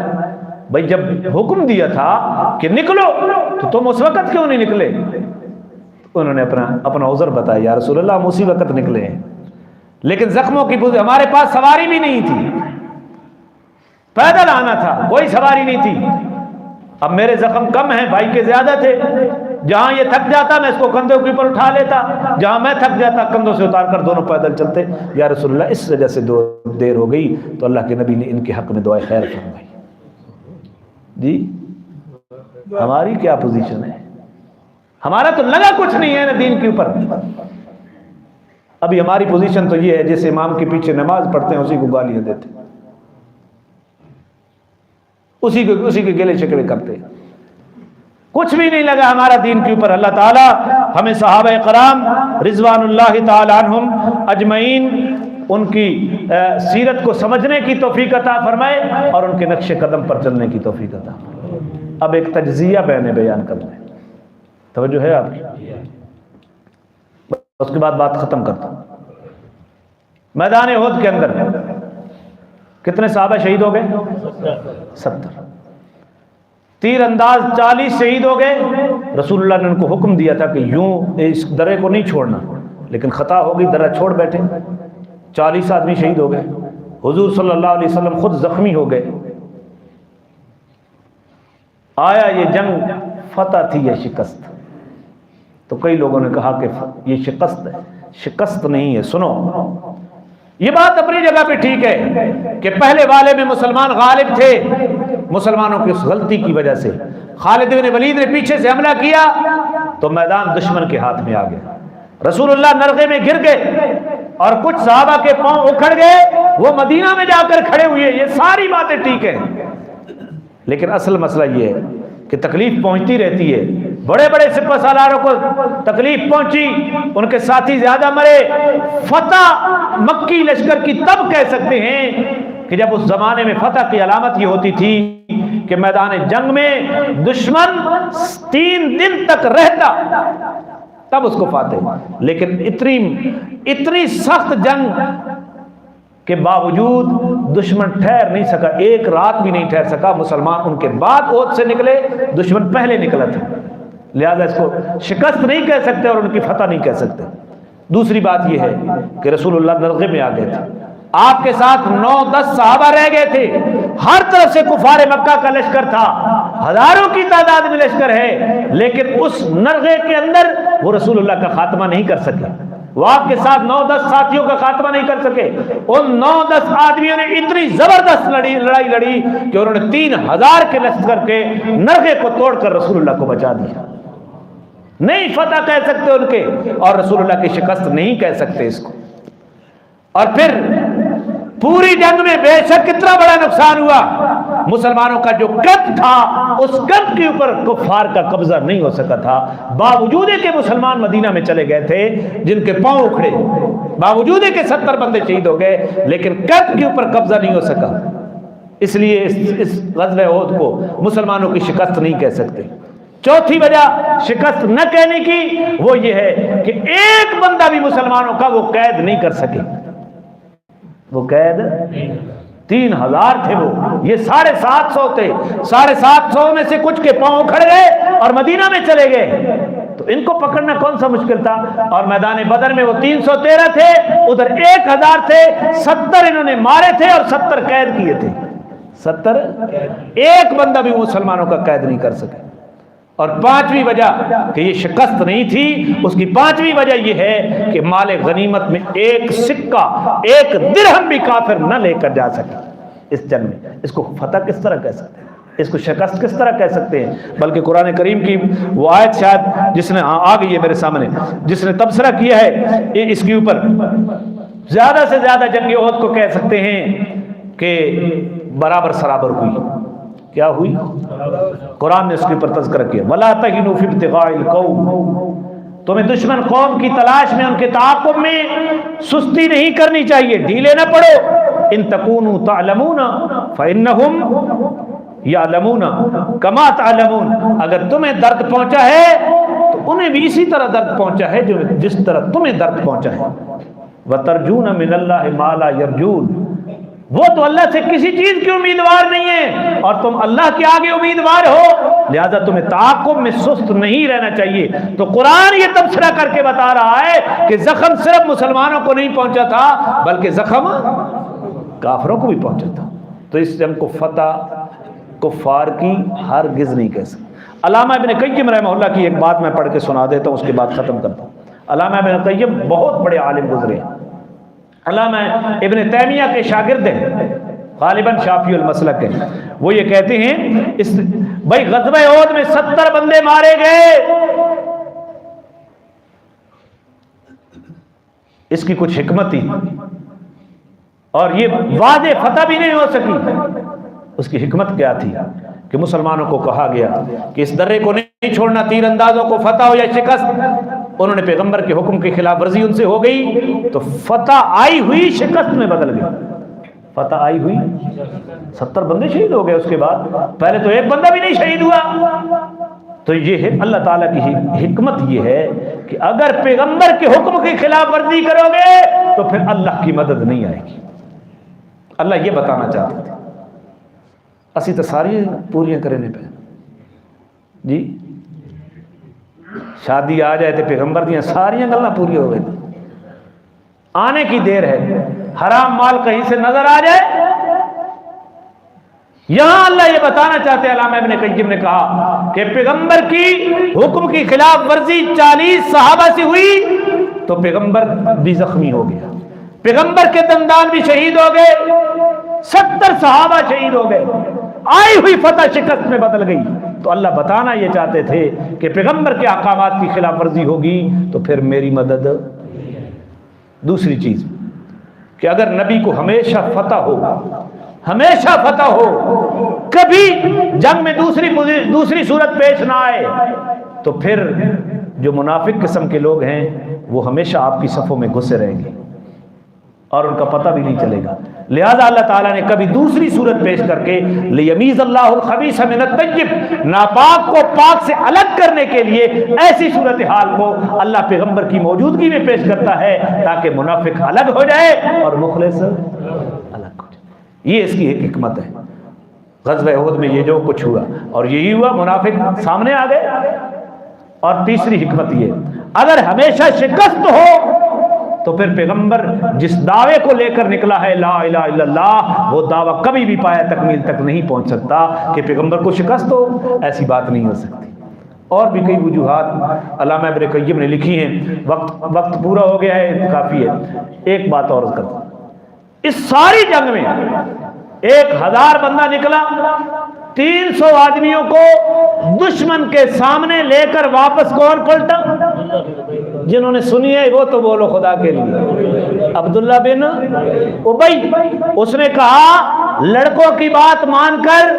بھائی جب حکم دیا تھا کہ نکلو تو تم اس وقت کیوں نہیں نکلے؟ انہوں نے اپنا عذر بتایا، یا رسول اللہ ہم اسی وقت نکلے ہیں، لیکن زخموں کی ہمارے پاس سواری بھی نہیں تھی، پیدل آنا تھا، کوئی سواری نہیں تھی، اب میرے زخم کم ہیں، بھائی کے زیادہ تھے، جہاں یہ تھک جاتا میں اس کو کندھوں کے اوپر اٹھا لیتا، جہاں میں تھک جاتا کندھوں سے اتار کر دونوں پیدل چلتے۔ یا رسول اللہ اس وجہ سے دیر ہو گئی، تو اللہ کے نبی نے ان کے حق میں دعائے خیر فرمائی۔ جی ہماری کیا پوزیشن ہے؟ ہمارا تو لگا کچھ نہیں ہے نا دین کے اوپر۔ ابھی ہماری پوزیشن تو یہ ہے جیسے امام کے پیچھے نماز پڑھتے ہیں اسی کو گالیاں دیتے ہیں، اسی کے گلے شکوے کرتے ہیں، کچھ بھی نہیں لگا ہمارا دین کے اوپر۔ اللہ تعالی ہمیں صحابہ کرام رضوان اللہ تعالی عنہم اجمعین ان کی سیرت کو سمجھنے کی توفیق عطا فرمائے اور ان کے نقش قدم پر چلنے کی توفیق عطا فرمائے۔ اب ایک تجزیہ بیان کرنا ہے، توجہ ہے آپ کی؟ اس کے بعد بات ختم کرتا ہوں۔ میدان احد کے اندر کتنے صحابہ شہید ہو گئے؟ 70۔ تیر انداز 40 شہید ہو گئے۔ رسول اللہ نے ان کو حکم دیا تھا کہ یوں اس درے کو نہیں چھوڑنا، لیکن خطا ہو گئی، درہ چھوڑ بیٹھے، 40 آدمی شہید ہو گئے۔ حضور صلی اللہ علیہ وسلم خود زخمی ہو گئے۔ آیا یہ جنگ فتح تھی یا شکست؟ تو کئی لوگوں نے کہا کہ یہ شکست ہے، شکست نہیں ہے۔ سنو، یہ بات اپنی جگہ پہ ٹھیک ہے کہ پہلے والے میں مسلمان غالب تھے، مسلمانوں کی اس غلطی کی وجہ سے خالد بن ولید نے پیچھے سے حملہ کیا تو میدان دشمن کے ہاتھ میں آ گیا، رسول اللہ نرغے میں گر گئے اور کچھ صحابہ کے پاؤں اکھڑ گئے، وہ مدینہ میں جا کر کھڑے ہوئے۔ یہ ساری باتیں ٹھیک ہیں، لیکن اصل مسئلہ یہ ہے کہ تکلیف پہنچتی رہتی ہے۔ بڑے بڑے سپہ سالاروں کو تکلیف پہنچی، ان کے ساتھی زیادہ مرے۔ فتح مکی لشکر کی تب کہہ سکتے ہیں کہ جب اس زمانے میں فتح کی علامت یہ ہوتی تھی کہ میدان جنگ میں دشمن 3 دن تک رہتا، تب اس کو فاتح۔ لیکن اتنی سخت جنگ کے باوجود دشمن ٹھہر نہیں سکا، ایک رات بھی نہیں ٹھہر سکا۔ مسلمان ان کے بعد احد سے نکلے، دشمن پہلے نکلا تھا، لہذا اس کو شکست نہیں کہہ سکتے اور ان کی فتح نہیں کہہ سکتے۔ دوسری بات یہ ہے کہ رسول اللہ نرغے میں آ گئے تھے، آپ کے ساتھ 9-10 صحابہ رہ گئے تھے، ہر طرف سے کفار مکہ کا لشکر تھا، ہزاروں کی تعداد میں لشکر ہے، لیکن اس نرغے کے اندر وہ رسول اللہ کا خاتمہ نہیں کر سکے۔ وہ آپ کے ساتھ 9-10 ساتھیوں کا خاتمہ نہیں کر سکے۔ ان 9-10 آدمیوں نے اتنی زبردست لڑائی لڑی کہ انہوں نے 3000 کے لشکر کے نرغے کو توڑ کر رسول اللہ کو بچا دیا۔ نہیں فتح کہہ سکتے ان کے، اور رسول اللہ کی شکست نہیں کہہ سکتے اس کو۔ اور پھر پوری جنگ میں بے شک کتنا بڑا نقصان ہوا، مسلمانوں کا جو قد تھا اس قد کے اوپر کفار کا قبضہ نہیں ہو سکا تھا، باوجود کہ مسلمان مدینہ میں چلے گئے تھے جن کے پاؤں اکھڑے، باوجود کہ 70 بندے شہید ہو گئے، لیکن قد کے اوپر قبضہ نہیں ہو سکا۔ اس لیے اس غزوہ احد کو مسلمانوں کی شکست نہیں کہہ سکتے۔ چوتھی وجہ شکست نہ کہنے کی وہ یہ ہے کہ ایک بندہ بھی مسلمانوں کا وہ قید نہیں کر سکے، وہ قید 3000 تھے، وہ یہ 750 تھے، 750 میں سے کچھ کے پاؤں کھڑ گئے اور مدینہ میں چلے گئے، تو ان کو پکڑنا کون سا مشکل تھا۔ اور میدان بدر میں وہ 313 تھے، ادھر 1000 تھے، 70 انہوں نے مارے تھے اور 70 قید کیے تھے، 70 ایک بندہ بھی مسلمانوں کا قید نہیں کر سکے۔ اور 5ویں وجہ کہ یہ شکست نہیں تھی، اس کی 5ویں وجہ یہ ہے کہ مال غنیمت میں ایک سکہ، ایک درہم بھی کافر نہ لے کر جا سکے اس جنگ میں۔ اس کو فتح کس طرح کہہ سکتے ہیں، اس کو شکست کس طرح کہہ سکتے ہیں؟ بلکہ قرآن کریم کی وہ آیت شاید جس نے آ گئی ہے میرے سامنے، جس نے تبصرہ کیا ہے اس کے اوپر، زیادہ سے زیادہ جنگ احد کو کہہ سکتے ہیں کہ برابر سرابر ہوئی۔ کیا ہوئی؟ قرآن نے اس کے اوپر تذکرہ کیا، وَلَا تَهِنُوا فِي ابْتِغَاءِ الْقَوْمِ، تمہیں دشمن قوم کی تلاش میں، ان کے تعاقب میں سستی نہیں کرنی چاہیے، ڈھیلے نہ پڑو۔ إِن تَكُونُوا تَعْلَمُونَ فَإِنَّهُمْ يَعْلَمُونَ كَمَا تَعْلَمُونَ، اگر تمہیں درد پہنچا ہے تو انہیں بھی اسی طرح درد پہنچا ہے جس طرح تمہیں درد پہنچا ہے۔ وَتَرْجُونَ مِنَ اللَّهِ مَا لَا يَرْجُونَ، وہ تو اللہ سے کسی چیز کی امیدوار نہیں ہے اور تم اللہ کے آگے امیدوار ہو، لہذا تمہیں تعاقب میں سست نہیں رہنا چاہیے۔ تو قرآن یہ تبصرہ کر کے بتا رہا ہے کہ زخم صرف مسلمانوں کو نہیں پہنچا تھا بلکہ زخم کافروں کو بھی پہنچا تھا۔ تو اس جنگ کو فتح کفار کی ہرگز نہیں کہہ سکتے۔ علامہ ابن قیم رحمہ اللہ کی ایک بات میں پڑھ کے سنا دیتا ہوں، اس کے بعد ختم کرتا ہوں۔ علامہ ابن قیم بہت بڑے عالم گزرے ہیں، علامہ ابن تیمیہ کے شاگرد ہیں، غالباً شافعی المسلک ہیں۔ وہ یہ کہتے ہیں بھائی غزوہ احد میں 70 بندے مارے گئے، اس کی کچھ حکمت تھی، اور یہ واضح فتح بھی نہیں ہو سکی۔ اس کی حکمت کیا تھی کہ مسلمانوں کو کہا گیا کہ اس درے کو نہیں چھوڑنا، تیر اندازوں کو فتح ہو یا شکست۔ انہوں نے پیغمبر کے حکم کی خلاف ورزی ان سے ہو گئی تو فتح آئی ہوئی شکست میں بدل گئی۔ فتح آئی ہوئی 70 بندے شہید ہو گئے، اس کے بعد پہلے تو ایک بندہ بھی نہیں شہید ہوا۔ تو یہ ہے اللہ تعالیٰ کی حکمت، یہ ہے کہ اگر پیغمبر کے حکم کی خلاف ورزی کرو گے تو پھر اللہ کی مدد نہیں آئے گی۔ اللہ یہ بتانا چاہتے تھے، اسی تو ساری پوریاں کرنے پہ جی، شادی آ جائے تو پیغمبر دیا ساریاں گلاں پوری ہو گئی، آنے کی دیر ہے، حرام مال کہیں سے نظر آ جائے۔ یہاں اللہ یہ بتانا چاہتے ہیں، علامہ ابن قیم نے کہا کہ پیغمبر کی حکم کی خلاف ورزی 40 صحابہ سے ہوئی تو پیغمبر بھی زخمی ہو گیا، پیغمبر کے دندان بھی شہید ہو گئے، 70 صحابہ شہید ہو گئے، آئی ہوئی فتح شکست میں بدل گئی۔ تو اللہ بتانا یہ چاہتے تھے کہ پیغمبر کے احکامات کی خلاف ورزی ہوگی تو پھر میری مدد۔ دوسری چیز کہ اگر نبی کو ہمیشہ فتح ہو، ہمیشہ فتح ہو، کبھی جنگ میں دوسری صورت پیش نہ آئے، تو پھر جو منافق قسم کے لوگ ہیں وہ ہمیشہ آپ کی صفوں میں گھسے رہیں گے اور ان کا پتہ بھی نہیں چلے گا۔ لہذا اللہ تعالیٰ نے کبھی دوسری صورت پیش کر کے لیمیز اللہ الخبیث من الطیب، ناپاک کو پاک سے الگ کرنے کے لیے ایسی صورتحال کو اللہ پیغمبر کی موجودگی میں پیش کرتا ہے تاکہ منافق الگ ہو جائے اور مخلص الگ ہو جائے۔ یہ اس کی ایک حکمت ہے۔ غزوہ احد میں یہ جو کچھ ہوا اور یہی ہوا، منافق سامنے آ گئے۔ اور تیسری حکمت یہ، اگر ہمیشہ شکست ہو تو پھر پیغمبر جس دعوے کو لے کر نکلا ہے لا الہ الا اللہ، وہ دعویٰ کبھی بھی پایا تکمیل تک نہیں پہنچ سکتا کہ پیغمبر کو شکست ہو، ایسی بات نہیں ہو سکتی۔ اور بھی کئی وجوہات علامہ ابن قیم نے لکھی ہیں، وقت پورا ہو گیا ہے، کافی ہے۔ ایک بات اور کرتا ہوں، اس ساری جنگ میں 1000 بندہ نکلا، 300 آدمیوں کو دشمن کے سامنے لے کر واپس کون پلٹا؟ جنہوں نے سنی ہے وہ تو بولو خدا کے لیے، عبداللہ بن ابی۔ اس نے کہا لڑکوں کی بات مان کر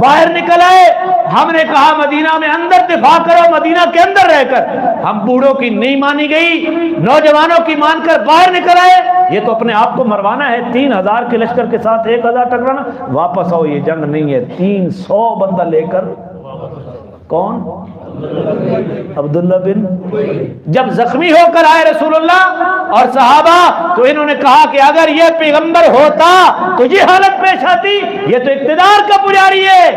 باہر نکل آئے، ہم نے کہا مدینہ میں اندر دفاع کرو، مدینہ کے اندر رہ کر، ہم بوڑھوں کی نہیں مانی گئی، نوجوانوں کی مان کر باہر نکل آئے۔ یہ تو اپنے آپ کو مروانا ہے، 3000 کے لشکر کے ساتھ 1000 ٹکرانا، واپس آؤ، یہ جنگ نہیں ہے۔ 300 بندہ لے کر کون؟ عبداللہ بن، جب زخمی ہو کر آئے رسول اللہ اور صحابہ تو انہوں نے کہا کہ اگر یہ پیغمبر ہوتا تو یہ حالت پیش آتی، یہ تو اقتدار کا پجاری ہے،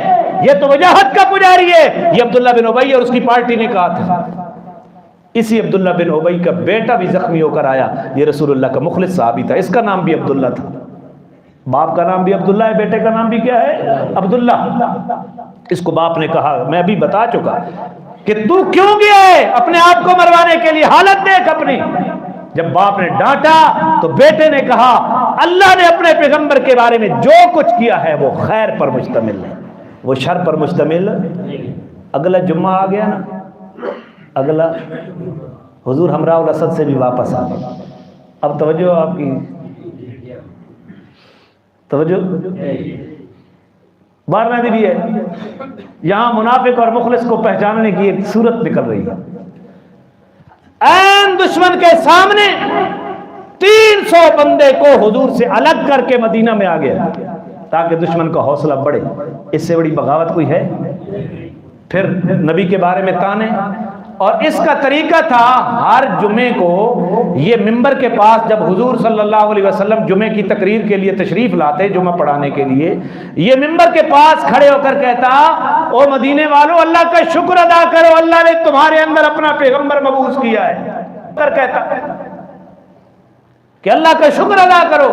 یہ تو وجاہت کا پجاری ہے۔ یہ عبداللہ بن ابی اور اس کی پارٹی نے کہا تھا۔ اسی عبداللہ بن ابی کا بیٹا بھی زخمی ہو کر آیا، یہ رسول اللہ کا مخلص صحابی تھا، اس کا نام بھی عبداللہ تھا، باپ کا نام بھی عبداللہ ہے، بیٹے کا نام بھی کیا ہے؟ عبداللہ۔ اس کو باپ نے کہا، میں ابھی بتا چکا کہ تو کیوں گیا ہے اپنے آپ کو مروانے کے لیے، حالت دیکھ اپنی۔ جب باپ نے ڈانٹا تو بیٹے نے کہا اللہ نے اپنے پیغمبر کے بارے میں جو کچھ کیا ہے وہ خیر پر مشتمل ہے، وہ شر پر مشتمل۔ اگلا جمعہ آ گیا نا، اگلا حضور ہمراہ الاسد سے بھی واپس آ گئے۔ اب توجہ آپ کی، توجہ بارنا بھی ہے، یہاں منافق اور مخلص کو پہچاننے کی ایک صورت نکل رہی ہے۔ این دشمن کے سامنے 300 بندے کو حضور سے الگ کر کے مدینہ میں آ گیا تاکہ دشمن کا حوصلہ بڑھے۔ اس سے بڑی بغاوت کوئی ہے؟ پھر نبی کے بارے میں تانے، اور اس کا طریقہ تھا ہر جمعے کو یہ ممبر کے پاس، جب حضور صلی اللہ علیہ وسلم جمعے کی تقریر کے لیے تشریف لاتے جمعہ پڑھانے کے لیے، یہ ممبر کے پاس کھڑے ہو کر کہتا، او مدینے والو اللہ کا شکر ادا کرو، اللہ نے تمہارے اندر اپنا پیغمبر مبعوث کیا ہے۔ کہتا کہ اللہ کا شکر ادا کرو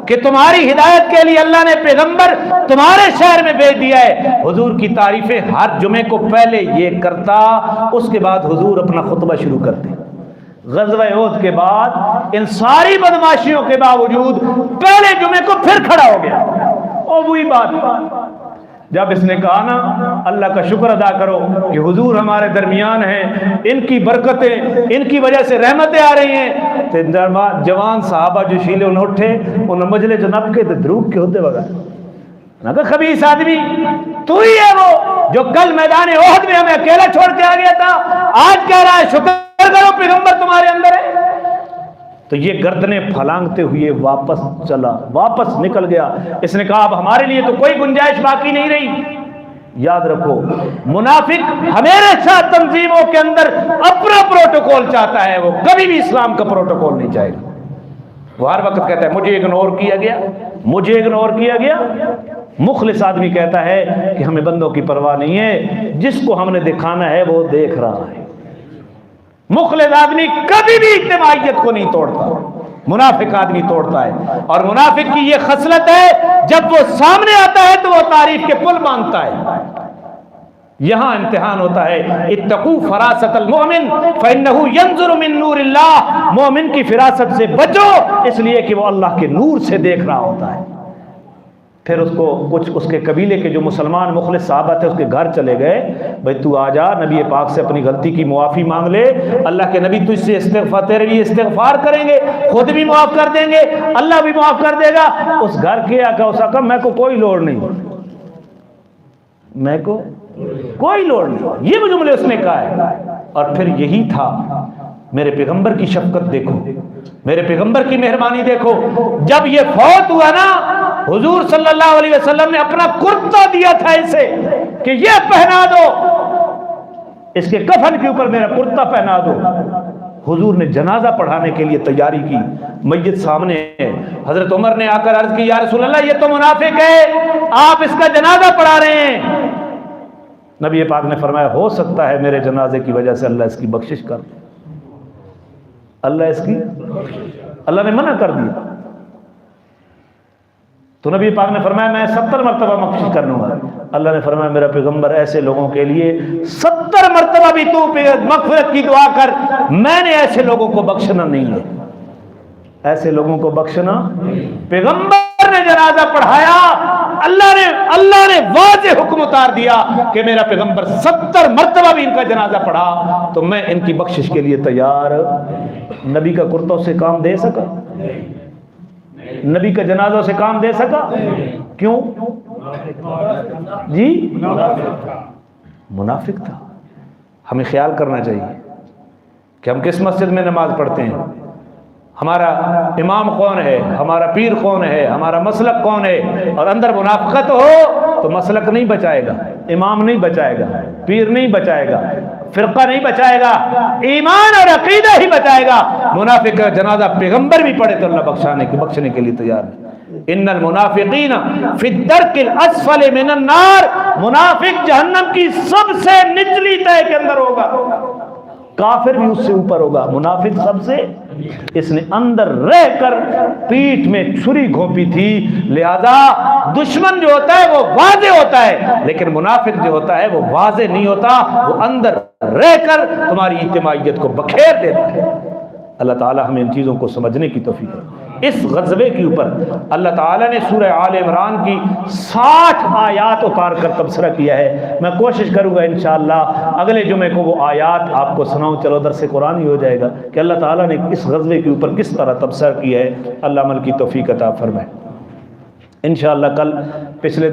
کہ تمہاری ہدایت کے لیے اللہ نے پیغمبر تمہارے شہر میں بھیج دیا ہے۔ حضور کی تعریفیں ہر جمعے کو پہلے یہ کرتا، اس کے بعد حضور اپنا خطبہ شروع کرتے۔ غزوہ احد کے بعد ان ساری بدماشیوں کے باوجود پہلے جمعے کو پھر کھڑا ہو گیا۔ اور وہی بات جب اس نے کہا نا اللہ کا شکر ادا کرو کہ حضور ہمارے درمیان ہیں، ان کی برکتیں، ان کی وجہ سے رحمتیں آ رہی ہیں، تو جوان صحابہ جو شیلے انہوں اٹھے انہوں مجلے جناب کے دروگ کے ہوتے وغیرہ نہ کہ خبیث آدمی تو ہی ہے وہ جو کل میدان احد میں ہمیں اکیلا چھوڑ کے آ گیا تھا، آج کہہ رہا ہے شکر کرو پیغمبر تمہارے اندر ہے۔ تو یہ گردنیں پھلانگتے ہوئے واپس چلا، واپس نکل گیا۔ اس نے کہا اب ہمارے لیے تو کوئی گنجائش باقی نہیں رہی۔ یاد رکھو منافق ہمیشہ تنظیموں کے اندر اپنا پروٹوکول چاہتا ہے، وہ کبھی بھی اسلام کا پروٹوکول نہیں چاہے گا۔ وہ ہر وقت کہتا ہے مجھے اگنور کیا گیا، مجھے اگنور کیا گیا۔ مخلص آدمی کہتا ہے کہ ہمیں بندوں کی پرواہ نہیں ہے، جس کو ہم نے دکھانا ہے وہ دیکھ رہا ہے۔ مخلص آدمی کبھی بھی اجتماعیت کو نہیں توڑتا، منافق آدمی توڑتا ہے۔ اور منافق کی یہ خصلت ہے جب وہ سامنے آتا ہے تو وہ تعریف کے پل باندھتا ہے۔ یہاں امتحان ہوتا ہے اتقوا فراست المؤمن فإنه ينظر من نور اللہ، مومن کی فراست سے بچو اس لیے کہ وہ اللہ کے نور سے دیکھ رہا ہوتا ہے۔ پھر اس کو کچھ اس کے قبیلے کے جو مسلمان مخلص صحابہ تھے اس کے گھر چلے گئے، بھئی تو آ جا نبی پاک سے اپنی غلطی کی معافی مانگ لے، اللہ کے نبی تجھ سے استغفار، تیرے لیے استغفار کریں گے، خود بھی معاف کر دیں گے، اللہ بھی معاف کر دے گا۔ اس گھر کے آقا اس آقا میں کو کوئی لوڑ نہیں، میں کو کوئی لوڑ نہیں، یہ وہ جملے اس نے کہا ہے۔ اور پھر یہی تھا میرے پیغمبر کی شفقت دیکھو، میرے پیغمبر کی مہربانی دیکھو۔ جب یہ فوت ہوا نا حضور صلی اللہ علیہ وسلم نے اپنا کرتا دیا تھا اسے کہ یہ پہنا دو، اس کے کفن کے اوپر میرا کرتا پہنا دو۔ حضور نے جنازہ پڑھانے کے لیے تیاری کی، میت سامنے ہے، حضرت عمر نے آ کر عرض کی یا رسول اللہ یہ تو منافق ہے، آپ اس کا جنازہ پڑھا رہے ہیں۔ نبی پاک نے فرمایا ہو سکتا ہے میرے جنازے کی وجہ سے اللہ اس کی بخشش کر دے، اللہ نے منع کر دیا۔ تو نبی پاک نے فرمایا میں 70 مرتبہ بخشش کر لوں گا۔ اللہ نے فرمایا میرا پیغمبر ایسے لوگوں کے لیے 70 مرتبہ بھی تو مغفرت کی دعا کر، میں نے ایسے لوگوں کو بخشنا نہیں ہے، ایسے لوگوں کو بخشنا۔ پیغمبر نے جنازہ پڑھایا، اللہ نے واضح حکم اتار دیا کہ میرا پیغمبر 70 مرتبہ بھی ان کا جنازہ پڑھا تو میں ان کی بخشش کے لیے تیار۔ نبی کا کرتوں سے کام دے سکا؟ نبی کا جنازہ سے کام دے سکا؟ کیوں؟ جی منافق تھا۔ ہمیں خیال کرنا چاہیے کہ ہم کس مسجد میں نماز پڑھتے ہیں، ہمارا امام کون ہے، ہمارا پیر کون ہے، ہمارا مسلک کون ہے۔ اور اندر منافقت ہو تو مسلک نہیں بچائے گا، امام نہیں بچائے گا، پیر نہیں بچائے گا، فرقہ نہیں بچائے گا، ایمان اور عقیدہ ہی بچائے گا۔ منافق کا جنازہ پیغمبر بھی پڑھے تو اللہ بخشنے کے لیے تیار ہے۔ ان المنافقین فی الدرک الاسفل من النار، منافق جہنم کی سب سے نچلی تہہ کے اندر ہوگا، کافر بھی اس سے اوپر ہوگا، منافق سب سے۔ اس نے اندر رہ کر پیٹھ میں چھری گھونپی تھی، لہذا دشمن جو ہوتا ہے وہ واضح ہوتا ہے، لیکن منافق جو ہوتا ہے وہ واضح نہیں ہوتا، وہ اندر رہ کر تمہاری اجتماعیت کو بکھیر دیتا ہے۔ اللہ تعالی ہمیں ان چیزوں کو سمجھنے کی توفیق دے۔ اس غزوے کے اوپر اللہ تعالیٰ نے سورہ آل عمران کی 60 آیات اتار کر تبصرہ کیا ہے۔ میں کوشش کروں گا انشاءاللہ اگلے جمعے کو وہ آیات آپ کو سناؤں، چلو درس قرآن ہی ہو جائے گا کہ اللہ تعالیٰ نے اس غزوے کے اوپر کس طرح تبصرہ کیا ہے۔ اللہ عمل کی توفیق عطا فرمائے۔ انشاءاللہ کل پچھلے